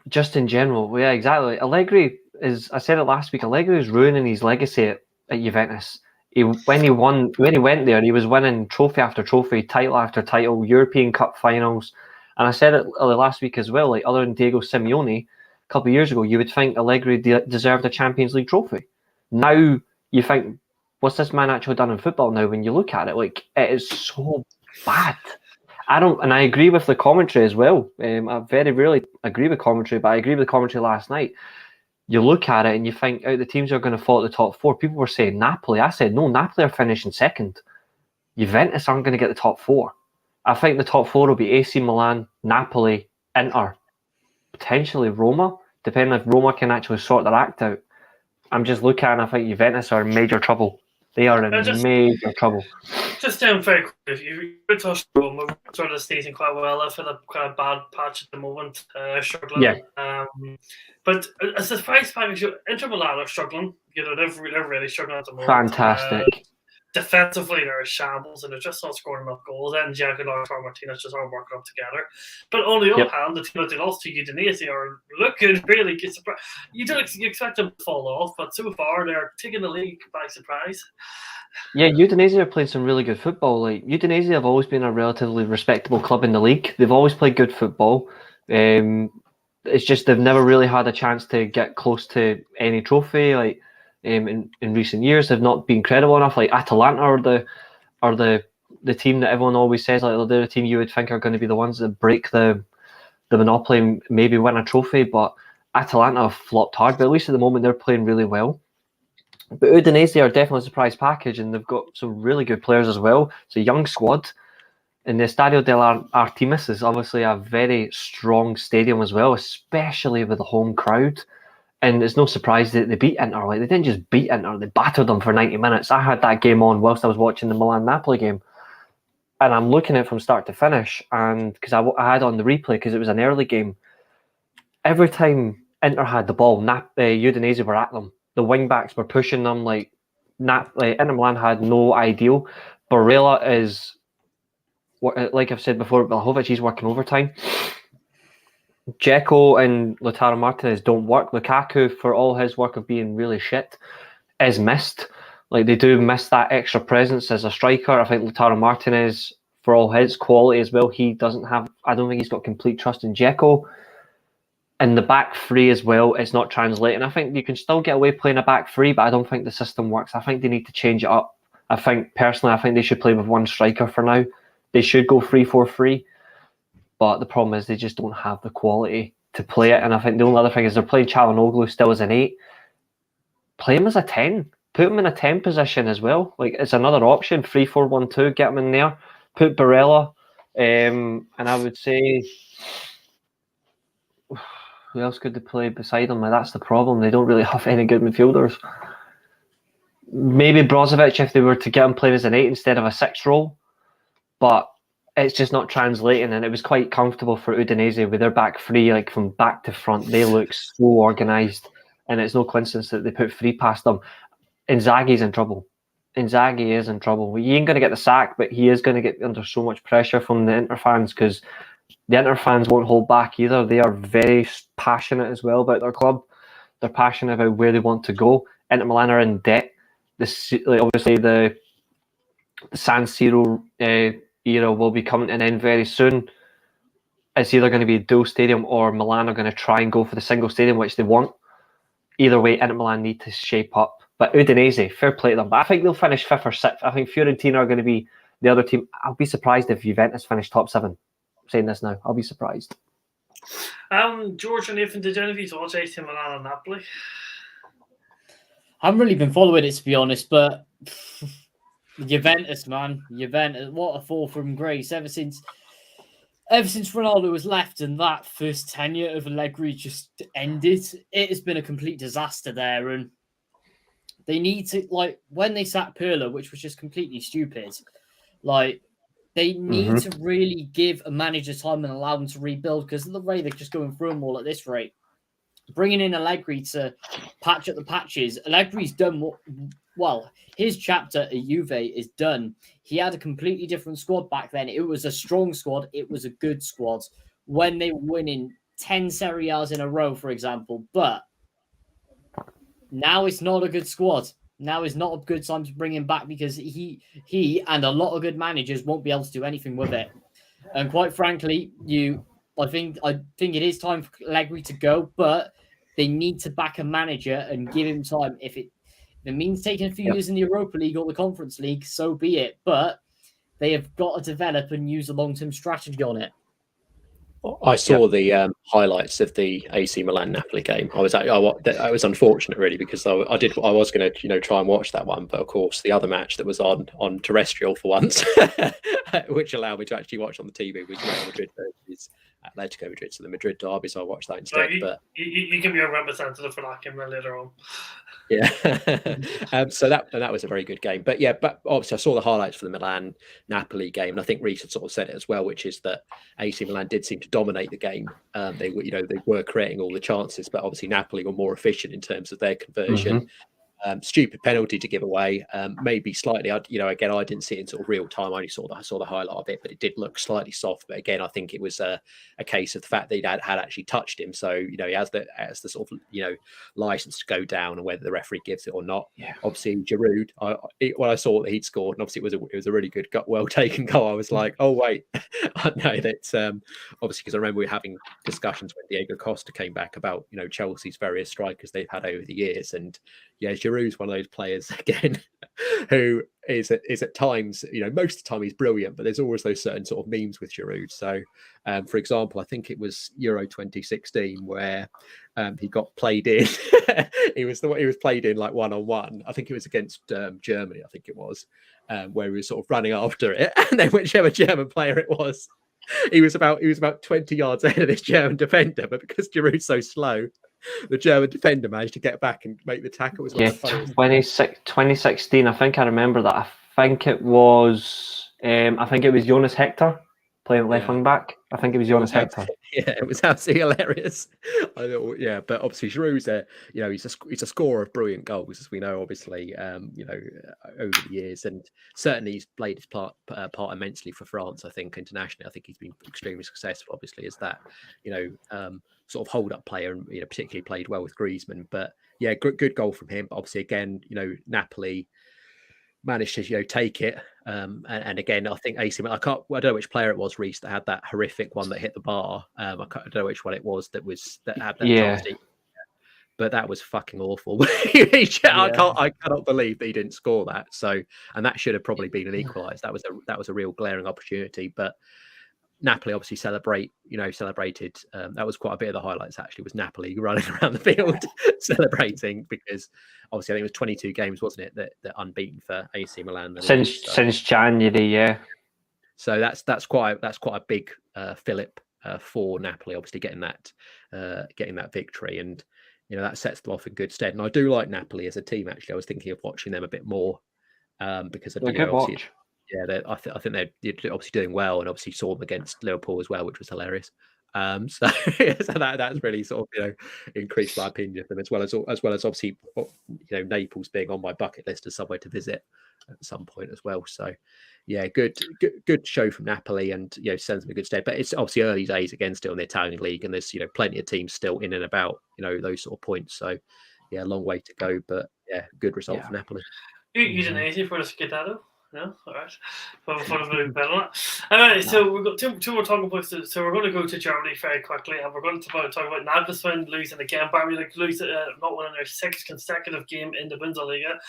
[SPEAKER 3] just in general, yeah, exactly. Allegri is, I said it last week, Allegri is ruining his legacy at Juventus. when he went there, he was winning trophy after trophy, title after title, European Cup finals. And I said it last week as well. Like other than Diego Simeone, a couple of years ago, you would think Allegri deserved a Champions League trophy. Now you think, what's this man actually done in football? Now, when you look at it, like it is so bad. I agree with the commentary as well. I very rarely agree with commentary, but I agree with the commentary last night. You look at it and you think, out the teams are going to fall at the top four. People were saying Napoli. I said, no, Napoli are finishing second. Juventus aren't going to get the top four. I think the top four will be AC Milan, Napoli, Inter, potentially Roma, depending if Roma can actually sort their act out. I'm just looking and I think Juventus are in major trouble. They are in major trouble.
[SPEAKER 2] Just down very quickly, if you touched Roma, we're sort of stating quite well. I feel a kind of bad patch at the moment, struggling.
[SPEAKER 3] Yeah.
[SPEAKER 2] But a surprise package, Inter Milan are struggling. You know, they're really struggling at the moment.
[SPEAKER 3] Fantastic.
[SPEAKER 2] Defensively, they're a shambles and they're just not scoring enough goals. And Giacomo and Lautaro Martinez just aren't working up together. But on the other hand, the team that they lost to Udinese are looking really good. You expect them to fall off, but so far they're taking the league by surprise.
[SPEAKER 3] Yeah, Udinese are playing some really good football. Like Udinese have always been a relatively respectable club in the league. They've always played good football. It's just they've never really had a chance to get close to any trophy. Like in recent years, they've not been credible enough. Like Atalanta are the team that everyone always says like they're the team you would think are going to be the ones that break the monopoly and maybe win a trophy. But Atalanta have flopped hard. But at least at the moment they're playing really well. But Udinese are definitely a surprise package, and they've got some really good players as well. It's a young squad. And the Stadio dell'Artemis is obviously a very strong stadium as well, especially with the home crowd. And it's no surprise that they beat Inter. Like, they didn't just beat Inter, they battered them for 90 minutes. I had that game on whilst I was watching the Milan-Napoli game. And I'm looking at it from start to finish, and because I had on the replay because it was an early game. Every time Inter had the ball, Udinese were at them. The wing-backs were pushing them. Like Inter Milan had no ideal. Barella is... like I've said before, Vlahovic, he's working overtime. Dzeko and Lautaro Martinez don't work. Lukaku, for all his work of being really shit, is missed. Like, they do miss that extra presence as a striker. I think Lautaro Martinez, for all his quality as well, I don't think he's got complete trust in Dzeko. And the back three as well, it's not translating. I think you can still get away playing a back three, but I don't think the system works. I think they need to change it up. Personally, I think they should play with one striker for now. They should go 3-4-3, but the problem is they just don't have the quality to play it. And I think the only other thing is they're playing Çalhanoğlu still as an 8. Play him as a 10. Put him in a 10 position as well. Like, it's another option. 3-4-1-2. Get him in there. Put Barella. And I would say, who else could they play beside him? Like, that's the problem. They don't really have any good midfielders. Maybe Brozovic if they were to get him playing as an 8 instead of a 6 role. But it's just not translating, and it was quite comfortable for Udinese with their back three, like from back to front. They look so organised, and it's no coincidence that they put 3 past them. Inzaghi's in trouble. Inzaghi is in trouble. He ain't going to get the sack, but he is going to get under so much pressure from the Inter fans because the Inter fans won't hold back either. They are very passionate as well about their club. They're passionate about where they want to go. Inter Milan are in debt. Obviously, the San Siro era will be coming to an end very soon. It's either going to be a dual stadium or Milan are going to try and go for the single stadium, which they want. Either way, Inter Milan need to shape up. But Udinese, fair play to them. But I think they'll finish 5th or 6th. I think Fiorentina are going to be the other team. I'll be surprised if Juventus finish top 7. I'm saying this now. I'll be surprised.
[SPEAKER 2] George and Nathan, did any of you watch AC Milan and Napoli?
[SPEAKER 5] I haven't really been following it, to be honest, but Juventus, man. Juventus, what a fall from grace. Ever since Ronaldo was left and that first tenure of Allegri just ended, it has been a complete disaster there. And they need to, like, when they sacked Pirlo, which was just completely stupid, like, they need to really give a manager time and allow them to rebuild because of the way they're just going through them all at this rate. Bringing in Allegri to patch up the patches, Allegri's done well. His chapter at Juve is done. He had a completely different squad back then. It was a strong squad. It was a good squad when they were winning 10 Serie A's in a row, for example. But now it's not a good squad. now is not a good time to bring him back because he and a lot of good managers won't be able to do anything with it. And quite frankly, I think it is time for Allegri to go, but they need to back a manager and give him time. If it means taking a few years in the Europa League or the Conference League, so be it. But they have got to develop and use a long-term strategy on it.
[SPEAKER 4] I saw the highlights of the AC Milan Napoli game. I was unfortunate really because I was going to try and watch that one, but of course the other match that was on terrestrial for once, which allowed me to actually watch on the TV, was Real Madrid versus Atletico Madrid, so the Madrid derby. So I watched that instead. But
[SPEAKER 2] you can be a representative for that game later on.
[SPEAKER 4] Yeah, so that was a very good game. But obviously I saw the highlights for the Milan Napoli game, and I think Reece had sort of said it as well, which is that AC Milan did seem to dominate the game. They were creating all the chances, but obviously Napoli were more efficient in terms of their conversion. Stupid penalty to give away, maybe slightly. Again, I didn't see it in sort of real time. I only saw the highlight of it, but it did look slightly soft. But again, I think it was a case of the fact that he had actually touched him, so he has the sort of license to go down, and whether the referee gives it or not. Yeah. Obviously, Giroud. When I saw that he'd scored, and obviously it was a really good, well taken goal. I was like, oh wait, I know that's obviously because I remember we were having discussions when Diego Costa came back about Chelsea's various strikers they've had over the years, and Giroud's one of those players again who is at times, most of the time he's brilliant, but there's always those certain sort of memes with Giroud. So, for example, I think it was Euro 2016 where he got played in. he was played in like 1-on-1. I think it was against Germany. I think it was where he was sort of running after it, and then whichever German player it was, he was about 20 yards ahead of this German defender, but because Giroud's so slow, the German defender managed to get back and make the tackle. It was
[SPEAKER 3] 2016. I think I remember that. I think it was Jonas Hector playing left wing back. I think it was Jonas Hector.
[SPEAKER 4] Yeah, it was absolutely hilarious. I thought, but obviously Giroud's he's a scorer of brilliant goals, as we know, obviously, over the years, and certainly he's played his part immensely for France. I think internationally, I think he's been extremely successful. Obviously, as that sort of hold up player, and particularly played well with Griezmann. But yeah, good goal from him. But obviously, again, Napoli managed to take it, and again, I think AC Milan. I don't know which player it was, Reece, that had that horrific one that hit the bar. I don't know which one it was that had that chance to, but that was fucking awful. I cannot believe that he didn't score that. So, and that should have probably been an equaliser. That was a real glaring opportunity, but Napoli obviously celebrated. That was quite a bit of the highlights. Actually, was Napoli running around the field celebrating, because obviously I think it was 22 games, wasn't it, that unbeaten for AC Milan
[SPEAKER 3] since January. Yeah.
[SPEAKER 4] So that's quite a big fillip for Napoli. Obviously getting that victory, and that sets them off in good stead. And I do like Napoli as a team. Actually, I was thinking of watching them a bit more because I obviously. Yeah, I think they're obviously doing well, and obviously saw them against Liverpool as well, which was hilarious. So that's really sort of increased my opinion of them, as well as obviously Naples being on my bucket list as somewhere to visit at some point as well. So yeah, good show from Napoli, and sends them a good stead. But it's obviously early days again, still in the Italian league, and there's plenty of teams still in and about those sort of points. So yeah, long way to go, but yeah, good result for Napoli.
[SPEAKER 2] You didn't easy for the Skedaddle. No, all right. For the moving better. All right, so we've got two more talking points. So we're going to go to Germany very quickly, and we're going to talk about Nagelsmann losing again. Bayern Munich losing, not winning their sixth consecutive game in the Bundesliga.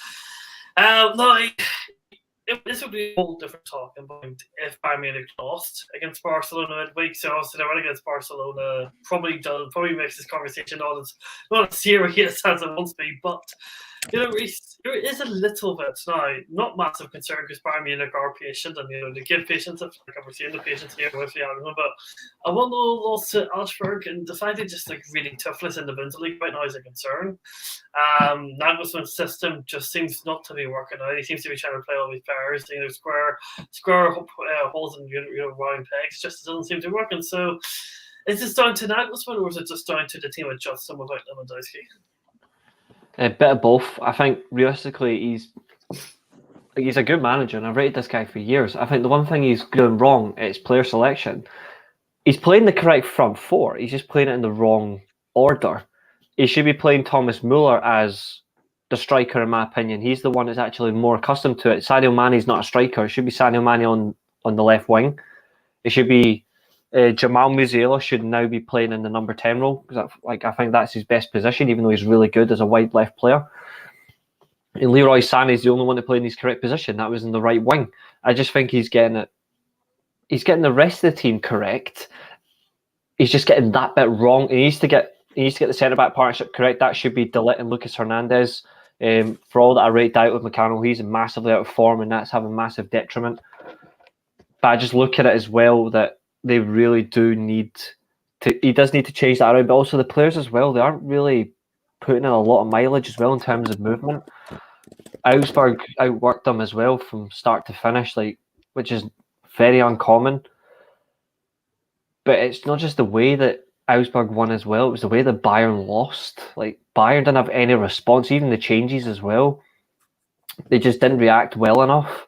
[SPEAKER 2] This would be a whole different talking point if Bayern Munich lost against Barcelona midweek. So obviously they went against Barcelona, probably makes this conversation not as serious as it wants to be, but. Reece, there is a little bit now, not massive concern because Bayern Munich are patient, and they give patience. I've seen the patience here with the argument, but a 1-0 loss to Augsburg and the fact that just really toughness in the Bundesliga right now is a concern. Nagelsmann's system just seems not to be working out. He seems to be trying to play all these players, square holes in round pegs. Just doesn't seem to be working. So, is this down to Nagelsmann, or is it just down to the team adjusting without Lewandowski?
[SPEAKER 3] A bit of both. I think realistically, he's a good manager, and I've rated this guy for years. I think the one thing he's doing wrong is player selection. He's playing the correct front four. He's just playing it in the wrong order. He should be playing Thomas Muller as the striker, in my opinion. He's the one that's actually more accustomed to it. Sadio Mane's not a striker. It should be Sadio Mane on the left wing. It should be Jamal Musiala should now be playing in the number 10 role, because I think that's his best position, even though he's really good as a wide left player. And Leroy Sané is the only one to play in his correct position. That was in the right wing. I just think he's getting it. He's getting the rest of the team correct. He's just getting that bit wrong. He needs to get the centre back partnership correct. That should be De Ligt and Lucas Hernandez. For all that I rate out with McCannell, he's massively out of form, and that's having massive detriment. But I just look at it as well that they really do need to. He does need to change that around, but also the players as well. They aren't really putting in a lot of mileage as well in terms of movement. Augsburg outworked them as well from start to finish, which is very uncommon. But it's not just the way that Augsburg won as well, it was the way that Bayern lost. Bayern didn't have any response, even the changes as well. They just didn't react well enough.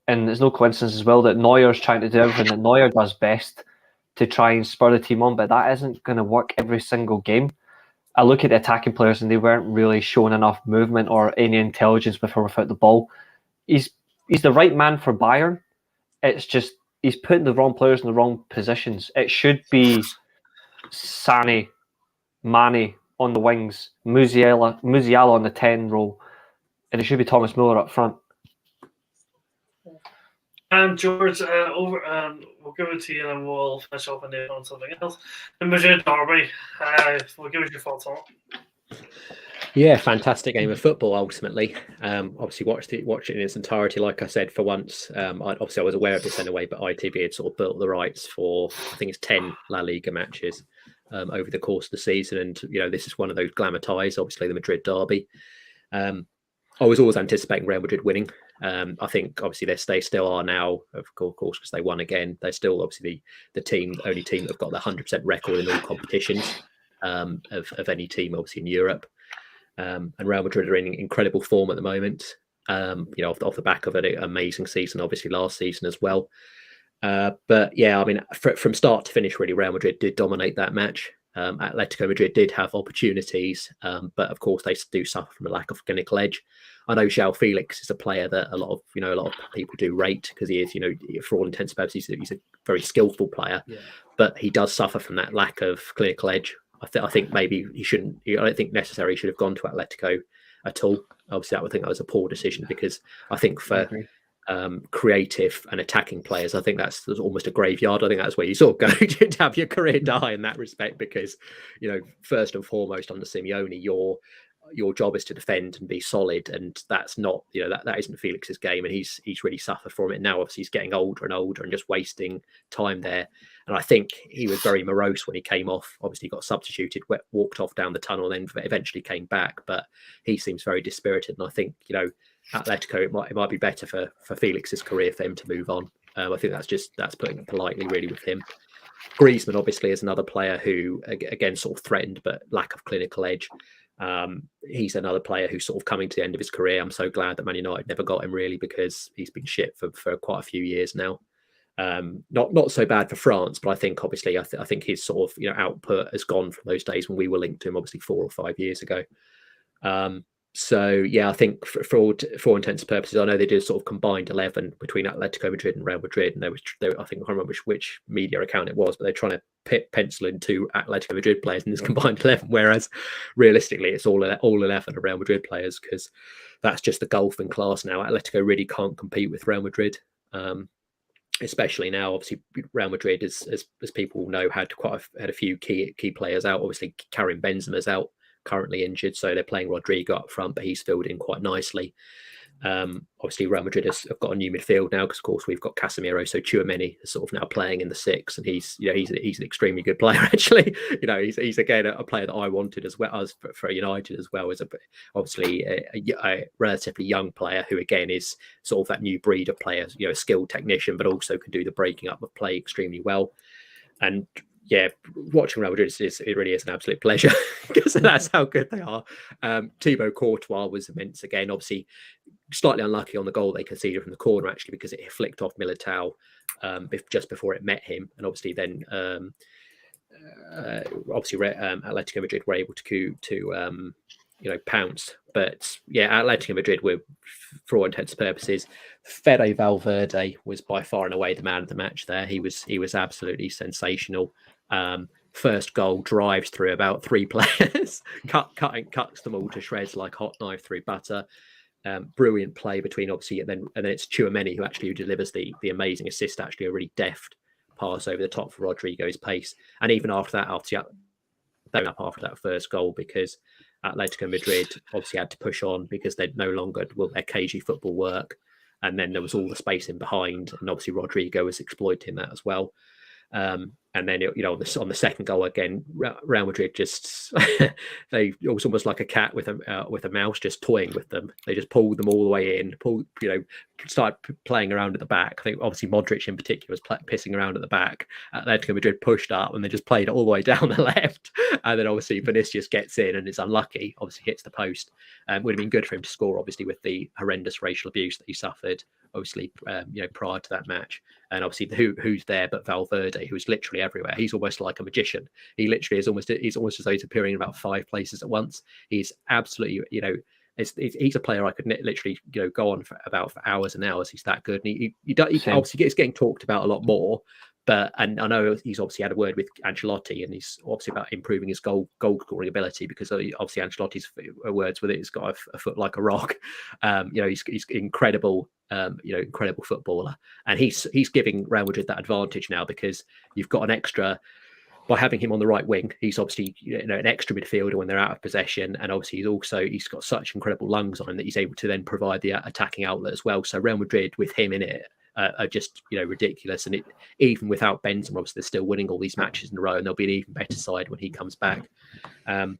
[SPEAKER 3] And there's no coincidence as well that Neuer's trying to do everything that Neuer does best to try and spur the team on, but that isn't going to work every single game. I look at the attacking players and they weren't really showing enough movement or any intelligence with or without the ball. He's the right man for Bayern. It's just he's putting the wrong players in the wrong positions. It should be Sané, Mane on the wings, Musiala on the 10 role, and it should be Thomas Muller up front.
[SPEAKER 2] And George, we'll give it to you, and we'll finish off on something else. The Madrid derby. We'll give us your thoughts on it.
[SPEAKER 4] Yeah, fantastic game of football. Ultimately, obviously watched it in its entirety. Like I said, for once, I was aware of this anyway, but ITV had sort of built the rights for, I think it's 10 La Liga matches over the course of the season, and this is one of those glamour ties. Obviously, the Madrid derby. I was always anticipating Real Madrid winning. I think obviously they still are now, of course, because they won again. They're still obviously the only team that have got the 100% record in all competitions of any team, obviously in Europe. And Real Madrid are in incredible form at the moment. Off the back of an amazing season, obviously last season as well. But yeah, I mean, from start to finish, really, Real Madrid did dominate that match. Atletico Madrid did have opportunities, but of course they do suffer from a lack of clinical edge. I know João Felix is a player that a lot of people do rate because he is, for all intents and purposes, he's a very skillful player, but he does suffer from that lack of clinical edge. I think maybe he shouldn't. I don't think necessarily he should have gone to Atletico at all. Obviously, I would think that was a poor decision because I think for creative and attacking players, I think that's almost a graveyard. I think that's where you sort of go to have your career die in that respect because, first and foremost under Simeone, your job is to defend and be solid, and that's not, that isn't Felix's game, and he's really suffered from it now. Obviously, he's getting older and older and just wasting time there. And I think he was very morose when he came off. Obviously, got substituted, walked off down the tunnel, and then eventually came back. But he seems very dispirited, and I think Atletico, it might be better for Felix's career for him to move on. I think that's putting it politely, really, with him. Griezmann obviously is another player who, again, sort of threatened, but lack of clinical edge. He's another player who's sort of coming to the end of his career. I'm so glad that Man United never got him, really, because he's been shit for quite a few years now. Not so bad for France, but I think obviously I think his sort of output has gone from those days when we were linked to him, obviously 4 or 5 years ago. So yeah, I think for all intents and purposes, I know they did sort of combined 11 between Atletico Madrid and Real Madrid, and I think I can't remember which media account it was, but they're trying to pencil in 2 Atletico Madrid players in this combined 11, whereas realistically it's all 11 are Real Madrid players because that's just the gulf in class now. Atletico really can't compete with Real Madrid, especially now. Obviously, Real Madrid, as people know, had a few key players out. Obviously, Karim Benzema's out, currently injured, so they're playing Rodrigo up front, but he's filled in quite nicely. Obviously, Real Madrid have got a new midfield now because, of course, we've got Casemiro, so Tchouaméni is sort of now playing in the 6, and he's an extremely good player. Actually, he's again a player that I wanted as well as for United as well as obviously a relatively young player who again is sort of that new breed of players, a skilled technician, but also can do the breaking up of play extremely well. And yeah, watching Real Madrid it really is an absolute pleasure because that's how good they are. Thibaut Courtois was immense again. Obviously, slightly unlucky on the goal they conceded from the corner actually because it flicked off Militao just before it met him, and obviously then Atletico Madrid were able to pounced. But yeah, Atletico Madrid were, for all intents and purposes, Fede Valverde was by far and away the man of the match there. He was absolutely sensational. First goal drives through about 3 players, cuts them all to shreds like hot knife through butter. Brilliant play between, obviously, and then it's Tchouaméni who delivers the amazing assist, actually a really deft pass over the top for Rodrigo's pace. And even after that, after that first goal, because Atletico Madrid obviously had to push on because they no longer will their cagey football work. And then there was all the space in behind, and obviously Rodrigo was exploiting that as well. And then on the second goal again, Real Madrid just it was almost like a cat with a mouse, just toying with them. They just pulled them all the way in, started playing around at the back. I think obviously Modric in particular was pissing around at the back. Atletico Madrid pushed up and they just played it all the way down the left. And then obviously Vinicius gets in and is unlucky. Obviously hits the post. Would have been good for him to score, obviously, with the horrendous racial abuse that he suffered, obviously, prior to that match. And obviously, who's there but Valverde, who's literally everywhere. He's almost like a magician. He literally he's almost as though he's appearing in about 5 places at once. He's absolutely, he's a player I could literally, go on for hours and hours. He's that good. And he obviously gets getting talked about a lot more. And I know he's obviously had a word with Ancelotti, and he's obviously about improving his goal scoring ability, because obviously Ancelotti's words with it, he's got a foot like a rock. He's incredible, incredible footballer, and he's giving Real Madrid that advantage now, because you've got an extra by having him on the right wing. He's obviously an extra midfielder when they're out of possession, and obviously he's got such incredible lungs on him that he's able to then provide the attacking outlet as well. So Real Madrid with him in it are just ridiculous, and even without Benzema, obviously they're still winning all these matches in a row, and they'll be an even better side when he comes back. And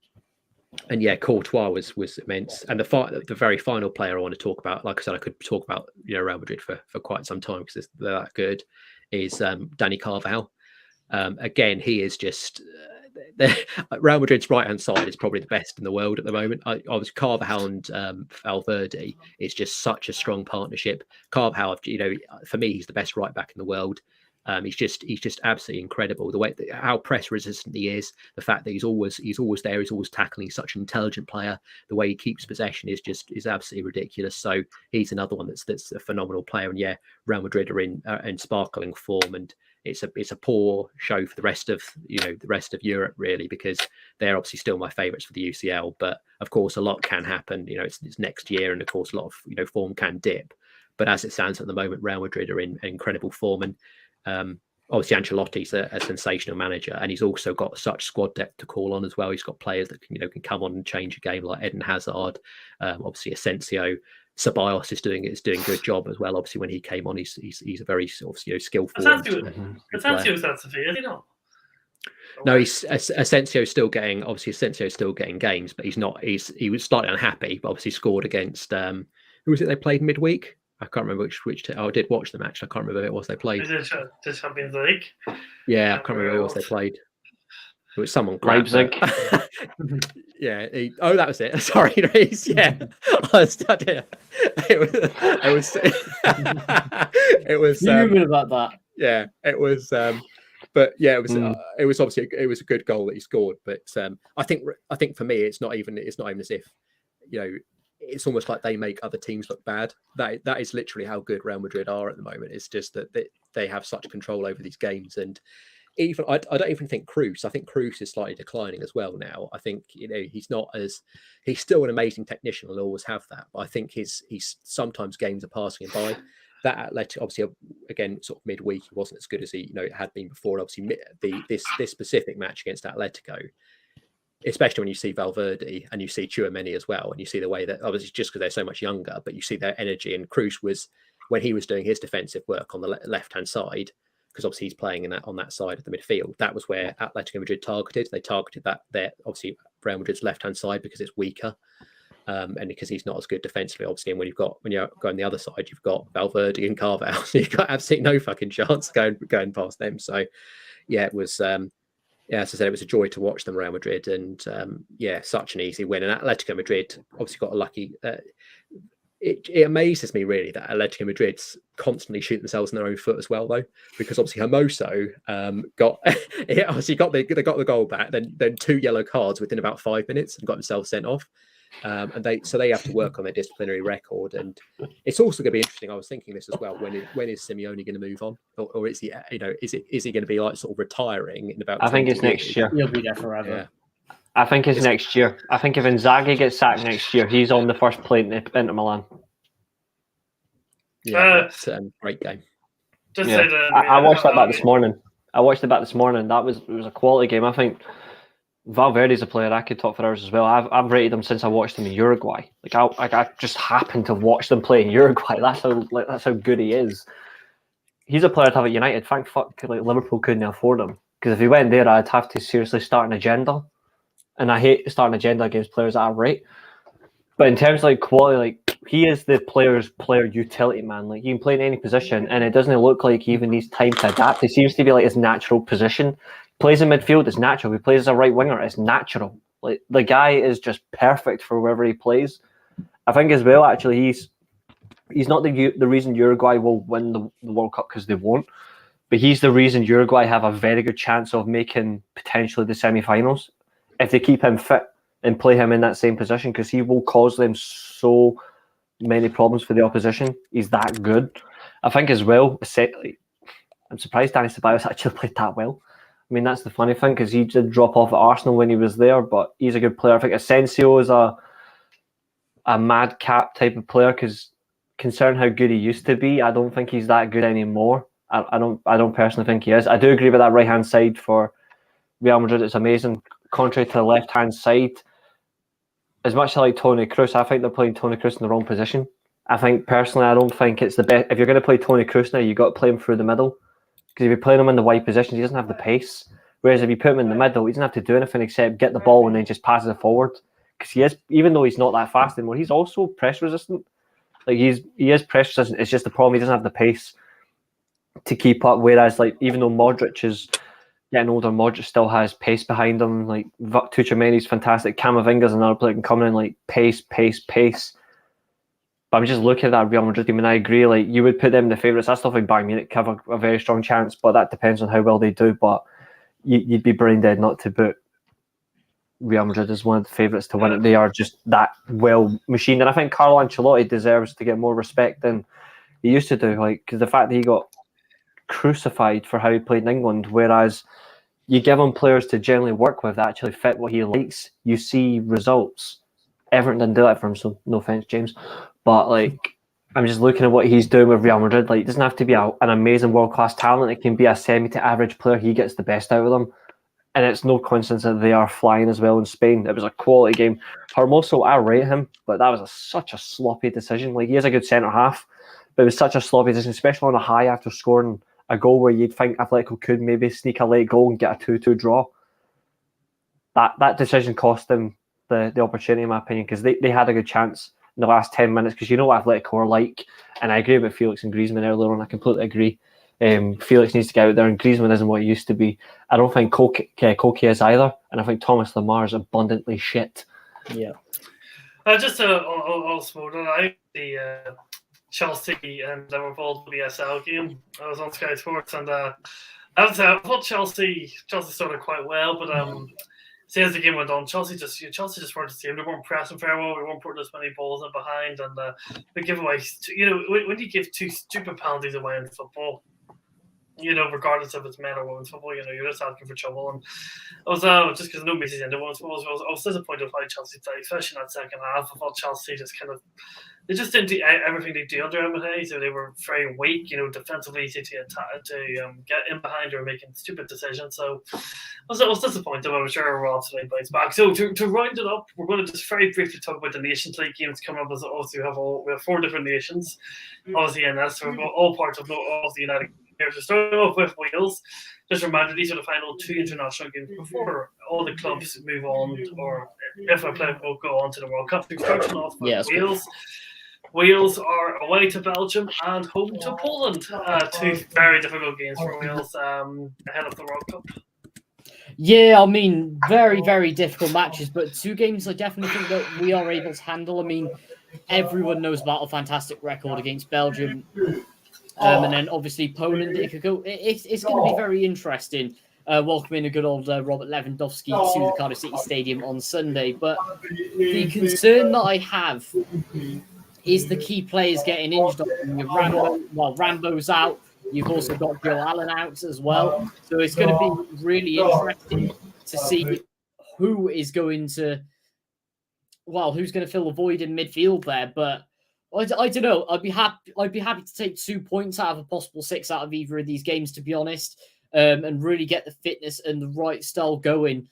[SPEAKER 4] yeah, Courtois was immense. And the very final player I want to talk about, like I said, I could talk about Real Madrid for quite some time because they're that good, is Dani Carvajal. Again, he is just Real Madrid's right hand side is probably the best in the world at the moment. Obviously, Carvajal and Valverde is just such a strong partnership. Carvajal, for me, he's the best right back in the world. He's just absolutely incredible. The way how press resistant he is, the fact that he's always there, he's always tackling. He's such an intelligent player. The way he keeps possession is absolutely ridiculous. So he's another one that's a phenomenal player. And yeah, Real Madrid are in sparkling form, and it's a poor show for the rest of Europe, really, because they're obviously still my favourites for the UCL. But of course, a lot can happen. It's next year, and of course, a lot of form can dip. But as it stands at the moment, Real Madrid are in incredible form, and obviously Ancelotti's a sensational manager, and he's also got such squad depth to call on as well. He's got players that can come on and change a game, like Eden Hazard, obviously Asensio. Ceballos is doing a good job as well. Obviously, when he came on, he's a very sort of skillful.
[SPEAKER 2] Asensio's that severe, is he not?
[SPEAKER 4] No, Asensio's still getting games, but he's not. He was slightly unhappy, but obviously scored against who was it they played midweek? I can't remember which. I did watch the match. I can't remember who it was they played.
[SPEAKER 2] Is it the Champions League?
[SPEAKER 4] Yeah, I can't remember who it was they played. It was someone.
[SPEAKER 3] Leipzig.
[SPEAKER 4] Yeah. That was it. Sorry, Reece. Yeah, it was. It was.
[SPEAKER 5] Fuming about that.
[SPEAKER 4] Yeah, it was. But yeah, it was obviously a good goal that he scored. But I think for me, it's not even as if it's almost like they make other teams look bad. That is literally how good Real Madrid are at the moment. It's just that they have such control over these games. And even I don't even think Kroos. I think Kroos is slightly declining as well now. I think he's still an amazing technician and will always have that. But I think he's sometimes games are passing him by. That Atletico, obviously, again, sort of midweek, he wasn't as good as he it had been before. And obviously, this specific match against Atletico, especially when you see Valverde and you see Tchouaméni as well, and you see the way that, obviously just because they're so much younger, but you see their energy. And Kroos was, when he was doing his defensive work on the left-hand side, because obviously he's playing on that side of the midfield, that was where Atletico Madrid targeted. They targeted that there, obviously Real Madrid's left-hand side, because it's weaker. And because he's not as good defensively, obviously, and when you're going the other side, you've got Valverde and Carvajal, so you've got absolutely no fucking chance going past them. So yeah, it was as I said, it was a joy to watch them, Real Madrid, and such an easy win. And Atletico Madrid obviously got a lucky. It amazes me really that Atletico Madrid's constantly shoot themselves in their own foot as well, though, because obviously Hermoso got the goal back, then 2 yellow cards within about 5 minutes and got himself sent off. and they have to work on their disciplinary record. And it's also going to be interesting. I was thinking this as well. When is Simeone going to move on, or is he? Is he going to be like sort of retiring in about?
[SPEAKER 3] I think it's
[SPEAKER 4] 20
[SPEAKER 3] next year.
[SPEAKER 5] He'll be there forever.
[SPEAKER 4] Yeah.
[SPEAKER 3] I think it's next year. I think if Inzaghi gets sacked next year, he's on the first plane to Inter Milan.
[SPEAKER 4] Yeah, that's great game.
[SPEAKER 2] Just
[SPEAKER 3] Yeah.
[SPEAKER 2] say that
[SPEAKER 3] I watched that back this morning. It was a quality game. I think Valverde's a player I could talk for hours as well. I've rated him since I watched him in Uruguay. I just happened to watch them play in Uruguay. That's how good he is. He's a player to have at United. Thank fuck Liverpool couldn't afford him, because if he went there, I'd have to seriously start an agenda. And I hate starting an agenda against players that I rate. But in terms of quality, he is the player utility man. He can play in any position, and it doesn't look like he even needs time to adapt. It seems to be his natural position. Plays in midfield, it's natural. He plays as a right winger, it's natural. The guy is just perfect for wherever he plays. I think as well, actually, he's not the reason Uruguay will win the World Cup, because they won't. But he's the reason Uruguay have a very good chance of making potentially the semi-finals if they keep him fit and play him in that same position, because he will cause them so many problems for the opposition. He's that good. I think as well, I'm surprised Dani Ceballos actually played that well. I mean, that's the funny thing, because he did drop off at Arsenal when he was there, but he's a good player. I think Asensio is a madcap type of player, because considering how good he used to be, I don't think he's that good anymore. I don't personally think he is. I do agree with that right-hand side for Real Madrid. It's amazing. Contrary to the left-hand side, as much as I like Toni Kroos, I think they're playing Toni Kroos in the wrong position. I think, personally, I don't think it's the best. If you're going to play Toni Kroos now, you've got to play him through the middle. Because if you're playing him in the wide positions, he doesn't have the pace. Whereas if you put him in the middle, he doesn't have to do anything except get the ball and then just passes it forward. Because he is, even though he's not that fast anymore, he's also press resistant. He is press resistant. It's just the problem, he doesn't have the pace to keep up. Whereas even though Modric is getting older, Modric still has pace behind him. Tchouaméni's fantastic. Camavinga's another player that can come in pace. But I'm just looking at that Real Madrid team, and I agree. You would put them in the favourites. I still think Bayern Munich have a very strong chance, but that depends on how well they do. But you'd be brain dead not to put Real Madrid as one of the favourites to win it. They are just that well machined, and I think Carlo Ancelotti deserves to get more respect than he used to do. Because the fact that he got crucified for how he played in England, whereas you give him players to generally work with that actually fit what he likes, you see results. Everton didn't do that for him, so no offense, James. But I'm just looking at what he's doing with Real Madrid. It doesn't have to be an amazing world-class talent. It can be a semi to average player. He gets the best out of them. And it's no coincidence that they are flying as well in Spain. It was a quality game. Hermoso, I rate him, but that was such a sloppy decision. He is a good centre-half, but it was such a sloppy decision, especially on a high after scoring a goal where you'd think Atletico could maybe sneak a late goal and get a 2-2 draw. That decision cost them the opportunity, in my opinion, because they had a good chance in the last 10 minutes, because you know what Atletico are like. And I agree with Felix and Griezmann earlier on. I completely agree. Felix needs to get out there, and Griezmann isn't what he used to be. I don't think Koke is either, and I think Thomas Lemar is abundantly shit.
[SPEAKER 5] Yeah.
[SPEAKER 2] Just also, the Chelsea and Liverpool BSL game. I was on Sky Sports, and I thought Chelsea started quite well, but as the game went on, Chelsea just weren't the same. They weren't pressing very well. We weren't putting as many balls in behind, and they give away. When you give two stupid penalties away in football, regardless if it's men or women's football, you're just asking for trouble. And I was just because no Messi's into women's football, I was disappointed by Chelsea play, especially in that second half. I thought Chelsea they just didn't do everything they do under Emery, so they were very weak, defensively easy to attack, to get in behind or making stupid decisions. So I was disappointed, but I'm sure we'll absolutely bounce back. So to round it up, we're going to just very briefly talk about the Nations League games coming up. As obviously we have 4 different nations, obviously in this, so we're all parts of the United. So starting off with Wales, just a reminder, these are the final 2 international games before all the clubs move on, or if a player will go on to the World Cup. So starting off with Wales. Wales are away to Belgium and home to Poland. 2 very difficult games for Wales ahead of the World Cup.
[SPEAKER 5] Yeah, I mean, very, very difficult matches, but 2 games I definitely think that we are able to handle. I mean, everyone knows about a fantastic record against Belgium. And then obviously Poland, it could go. It's going to be very interesting. welcoming a good old Robert Lewandowski to the Cardiff City Stadium on Sunday. But the concern that I have is the key players getting injured. Rambo's out. You've also got Joe Allen out as well. So it's going to be really interesting to see who is going to, who's going to fill the void in midfield there. But I don't know. I'd be happy to take 2 points out of a possible 6 out of either of these games, to be honest, and really get the fitness and the right style going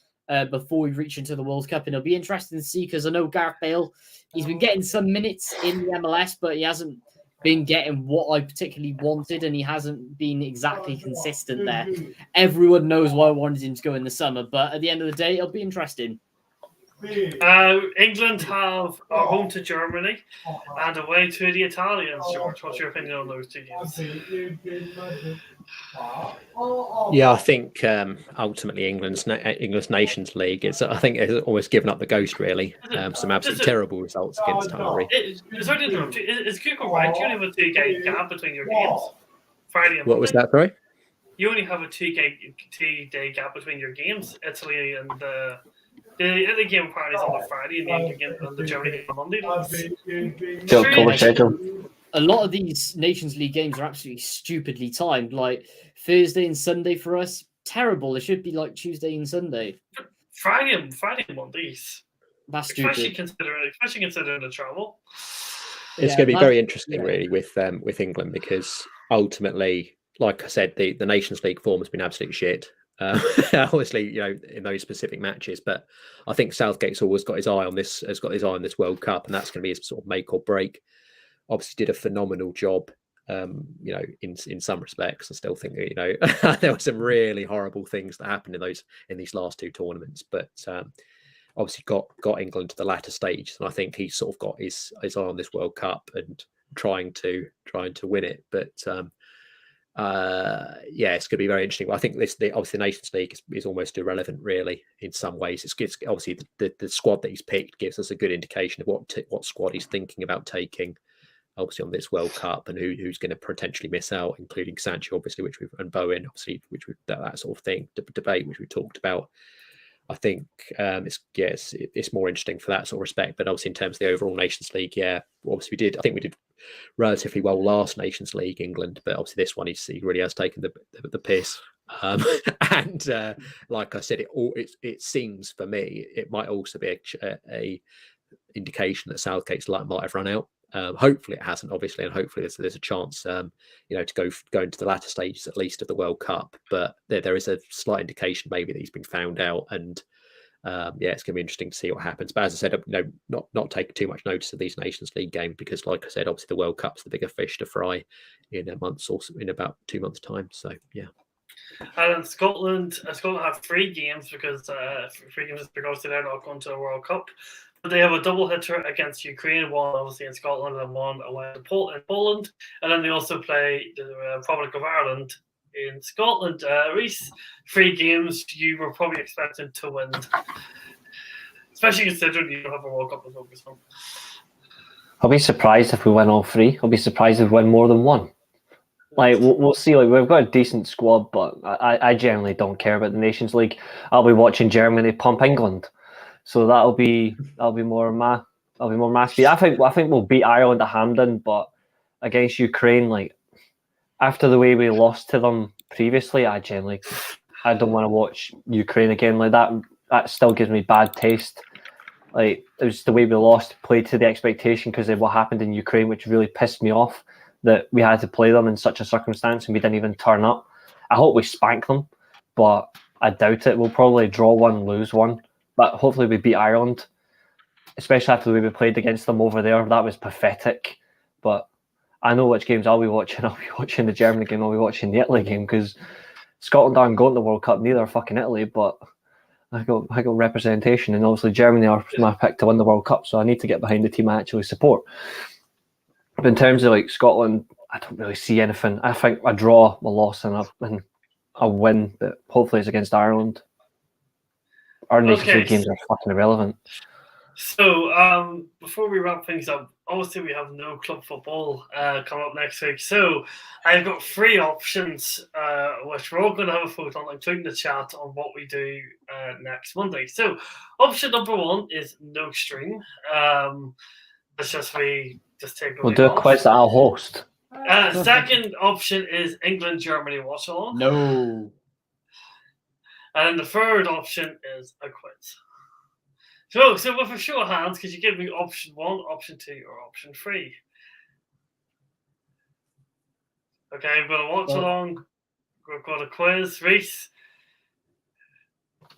[SPEAKER 5] before we reach into the World Cup. And it'll be interesting to see, because I know Gareth Bale, he's been getting some minutes in the MLS, but he hasn't been getting what I particularly wanted, and he hasn't been exactly consistent there. Everyone knows why I wanted him to go in the summer, but at the end of the day, it'll be interesting.
[SPEAKER 2] England are home to Germany and away to the Italians. George, what's your opinion on those 2 games?
[SPEAKER 4] Yeah, I think ultimately England's Nations League is, I think, has always given up the ghost, really. Some absolutely terrible results against Hungary.
[SPEAKER 2] Sorry to interrupt you. Is Google right? You only have a 2-game gap between your games. Friday and
[SPEAKER 4] What was that, sorry?
[SPEAKER 2] You only have a 2-day gap between your games. Italy and the Italy game parties on the Friday and the England game on the Germany game on Monday.
[SPEAKER 5] A lot of these Nations League games are absolutely stupidly timed. Like Thursday and Sunday for us, terrible. It should be like Tuesday and Sunday.
[SPEAKER 2] Friday and Mondays.
[SPEAKER 5] That's stupid.
[SPEAKER 2] Especially considering the travel.
[SPEAKER 4] It's going to be very interesting, really, with England, because ultimately, like I said, the Nations League form has been absolute shit. Obviously, in those specific matches, but I think Southgate's always got his eye on this. Has got his eye on this World Cup, and that's going to be his sort of make or break. Obviously, did a phenomenal job, in some respects. I still think there were some really horrible things that happened in these last 2 tournaments, but obviously got England to the latter stage, and I think he's sort of got his eye on this World Cup and trying to win it, but. It's going to be very interesting. I think obviously the Nations League is almost irrelevant, really, in some ways. It's obviously the squad that he's picked gives us a good indication of what squad he's thinking about taking, obviously, on this World Cup, and who's going to potentially miss out, including Sancho, obviously, and Bowen, obviously, that sort of thing, debate which we talked about. I think it's more interesting for that sort of respect. But obviously, in terms of the overall Nations League, obviously we did relatively well last Nations League, England, but obviously this one he really has taken the piss. And like I said, it seems for me it might also be a indication that Southgate's light might have run out. Hopefully it hasn't, obviously, and hopefully there's a chance to go into the latter stages at least of the World Cup. But there is a slight indication maybe that he's been found out, and it's going to be interesting to see what happens. But as I said, not take too much notice of these Nations League games, because, like I said, obviously the World Cup's the bigger fish to fry in about 2 months' time. So yeah.
[SPEAKER 2] And Scotland have 3 games because they're not going to the World Cup. But they have a double hitter against Ukraine, one obviously in Scotland and one away in Poland, and then they also play the Republic of Ireland in Scotland. Reece, 3 games you were probably expecting to win, especially considering you don't have a World Cup to focus on.
[SPEAKER 3] I'll be surprised if we win all 3. I'll be surprised if we win more than 1. Like we'll see. Like we've got a decent squad, but I generally don't care about the Nations League. I'll be watching Germany pump England, so that'll be more my speed. I think we'll beat Ireland at Hampden, but against Ukraine, like after the way we lost to them previously, I don't want to watch Ukraine again. Like that still gives me bad taste. Like it was the way we lost, played to the expectation because of what happened in Ukraine, which really pissed me off. That we had to play them in such a circumstance and we didn't even turn up. I hope we spank them, but I doubt it. We'll probably draw 1, lose 1, but hopefully we beat Ireland, especially after the way we played against them over there. That was pathetic. But I know which games I'll be watching. I'll be watching the Germany game. I'll be watching the Italy game because Scotland aren't going to the World Cup. Neither are fucking Italy, but I got representation, and obviously Germany are my pick to win the World Cup. So I need to get behind the team I actually support. But in terms of like Scotland, I don't really see anything. I think a draw, a loss, and a win, but hopefully it's against Ireland. Our Nations League games are fucking irrelevant.
[SPEAKER 2] So, before we wrap things up, obviously we have no club football coming up next week. So, I've got 3 options, which we're all going to have a vote on, including the chat, on what we do next Monday. So, option number 1 is no stream. It's just we just take a
[SPEAKER 3] We'll
[SPEAKER 2] week
[SPEAKER 3] do a
[SPEAKER 2] off.
[SPEAKER 3] quiz that I'll host.
[SPEAKER 2] Second option is England Germany watch along.
[SPEAKER 5] No.
[SPEAKER 2] And the third option is a quiz. So with a show of hands, could you give me option 1, option 2, or option 3? Okay, we've got a watch along. We've got a quiz. Reece,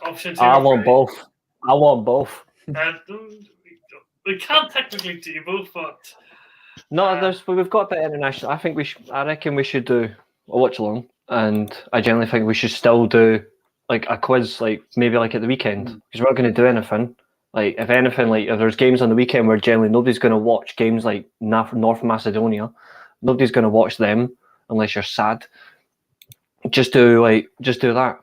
[SPEAKER 2] option 2.
[SPEAKER 3] I want both. I want both.
[SPEAKER 2] We can't technically do both, but
[SPEAKER 3] No, we've got a bit international. I reckon we should do a watch along, and I generally think we should still do like a quiz, like maybe like at the weekend, because we're not going to do anything. Like if anything, like if there's games on the weekend where generally nobody's going to watch games like North Macedonia, nobody's going to watch them unless you're sad. Just do that.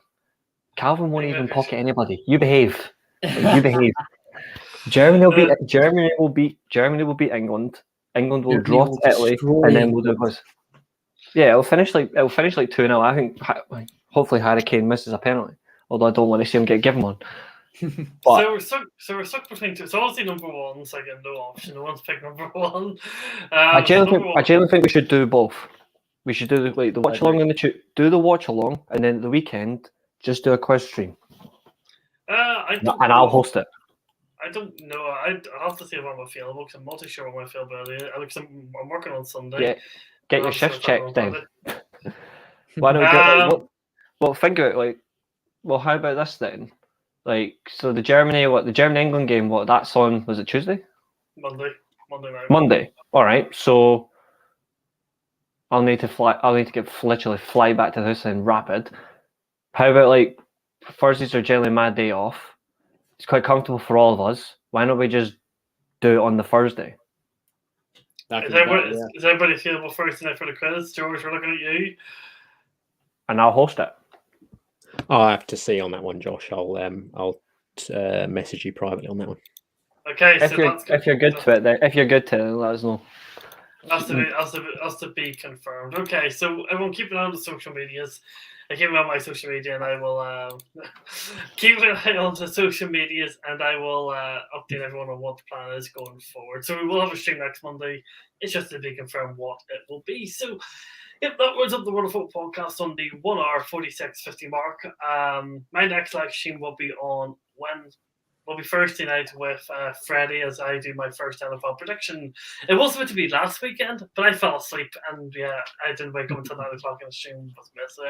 [SPEAKER 3] Calvin won't even pocket anybody. You behave. Like, you behave. Germany will beat England. England will draw to Italy, and then we'll do this. Yeah, it'll finish like 2-0. I think hopefully Harry Kane misses a penalty, although I don't want to see him get given one.
[SPEAKER 2] But, so we're stuck between 2. So obviously number 1's like a no option. No one's picked number 1.
[SPEAKER 3] I genuinely think we should do both. We should do the watch along do the watch along, and then the weekend just do a quiz stream. I'll host it.
[SPEAKER 2] I don't know. I'll have to see if I'm available because I'm not too sure what my availability is. Because I'm working on Sunday.
[SPEAKER 3] Get your shifts checked then. Why don't well, think about it. How about this then? Like, so the Germany England game, that's on, was it Tuesday?
[SPEAKER 2] Monday night.
[SPEAKER 3] Monday. All right. So I'll need to literally fly back to the house in rapid. How about like Thursdays are generally my day off. It's quite comfortable for all of us. Why don't we just do it on the Thursday?
[SPEAKER 2] Is everybody available Thursday night for the quiz? George, we're looking at you.
[SPEAKER 3] And I'll host it.
[SPEAKER 4] I'll have to see on that one, Josh. I'll message you privately on that one.
[SPEAKER 2] Okay,
[SPEAKER 3] if you're good to it, then let us know.
[SPEAKER 2] Has to be confirmed. Okay, so everyone keep an eye on the social medias. I keep an eye on my social media, and I will keep an eye on the social medias, and I will update everyone on what the plan is going forward. So we will have a stream next Monday. It's just to be confirmed what it will be. So, yep, that was up the World of Football podcast on the 1 hour 46:50 mark. My next live stream will be on Wednesday. Will be Thursday night with Freddie as I do my first NFL prediction. It was meant to be last weekend, but I fell asleep and I didn't wake up until 9 o'clock and the stream was missed.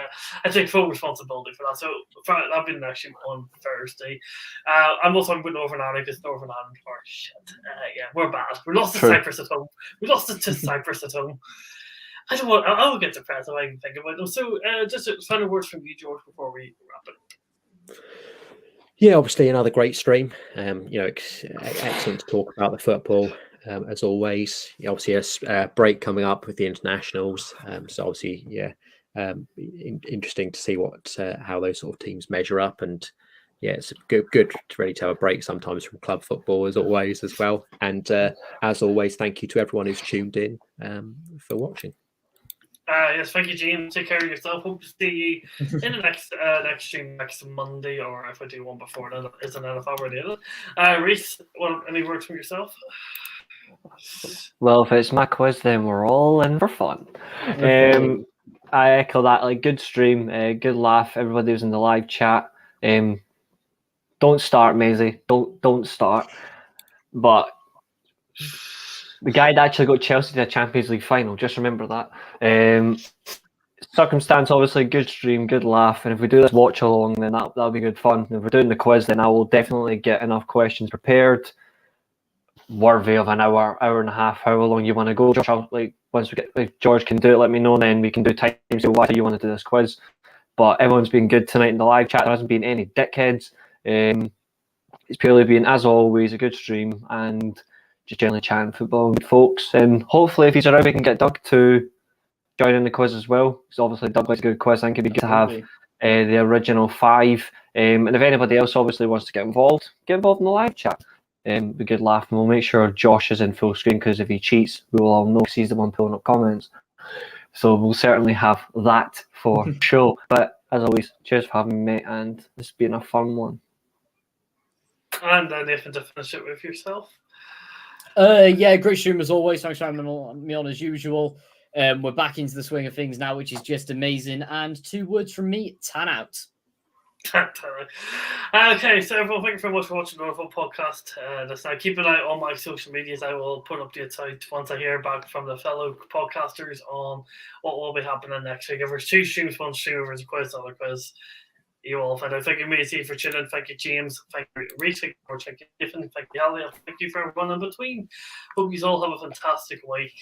[SPEAKER 2] I take full responsibility for that. So that'll be the next stream on Thursday. I'm also with Northern Ireland because Northern Ireland are shit. We're bad. We lost to Cyprus at home. I don't want. I'll get depressed if I can think about them. So just final words from you, George, before we wrap it up.
[SPEAKER 4] Yeah, obviously another great stream. Excellent to talk about the football as always. Obviously a break coming up with the internationals. So obviously, interesting to see how those sort of teams measure up. And yeah, it's good to really have a break sometimes from club football as always as well. And as always, thank you to everyone who's tuned in for watching.
[SPEAKER 2] Yes, thank you, Gene. Take care of yourself. Hope to see you in the next stream next Monday, or if I do one before then, it's an NFL related. Reece, any words from yourself?
[SPEAKER 3] Well, if it's my quiz, then we're all in for fun. I echo that. Like, good stream, good laugh. Everybody was in the live chat. Don't start, Maisie. Don't start. But the guy that actually got Chelsea to the Champions League final. Just remember that. Circumstance, obviously, good stream, good laugh. And if we do this watch along, then that'll be good fun. And if we're doing the quiz, then I will definitely get enough questions prepared, worthy of an hour and a half, however long you want to go. Josh, once we get, if George can do it, let me know. Then we can do times. Why do you want to do this quiz? But everyone's been good tonight in the live chat. There hasn't been any dickheads. It's purely been, as always, a good stream and just generally chatting football with folks. And hopefully, if he's around, we can get Doug to join in the quiz as well. Because obviously, Doug likes a good quiz. I think it'd be good to have the original 5. And if anybody else obviously wants to get involved in the live chat. be good laugh. And we'll make sure Josh is in full screen, because if he cheats, we will all know he's the one pulling up comments. So we'll certainly have that for sure. But as always, cheers for having me, mate, and this has been a fun one.
[SPEAKER 2] And Nathan, to finish it with yourself.
[SPEAKER 5] Yeah, great stream as always. Thanks for having me on as usual. We're back into the swing of things now, which is just amazing. And 2 words from me: tan out.
[SPEAKER 2] Okay, so everyone, thank you very much for watching the wonderful podcast. Just now, keep an eye on my social medias. I will put updates out once I hear back from the fellow podcasters on what will be happening next week. If there's 2 streams, 1 stream, if there's a quiz, another quiz, you all find out. Thank you, Macy, for chilling. Thank you, James. Thank you, Reece. Thank you, Nathan. Thank you, Hallie. Thank you for everyone in between. Hope you all have a fantastic week,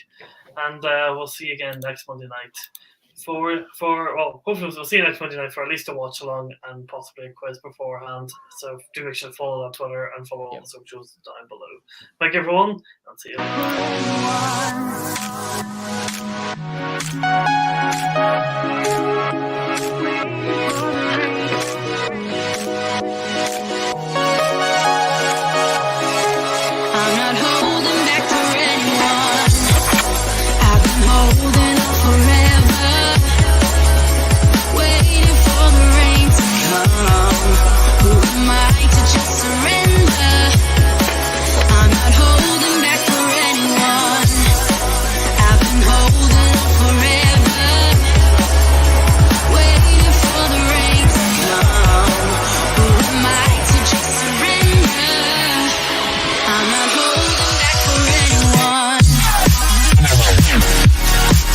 [SPEAKER 2] and we'll see you again next Monday night. Well, hopefully we'll see you next Monday night for at least a watch along and possibly a quiz beforehand. So do make sure to follow on Twitter and follow all the socials down below. Thank you, everyone, and see you
[SPEAKER 1] I'm not holding back for anyone. I've been holding up forever, waiting for the rain to come. Who am I to just surrender?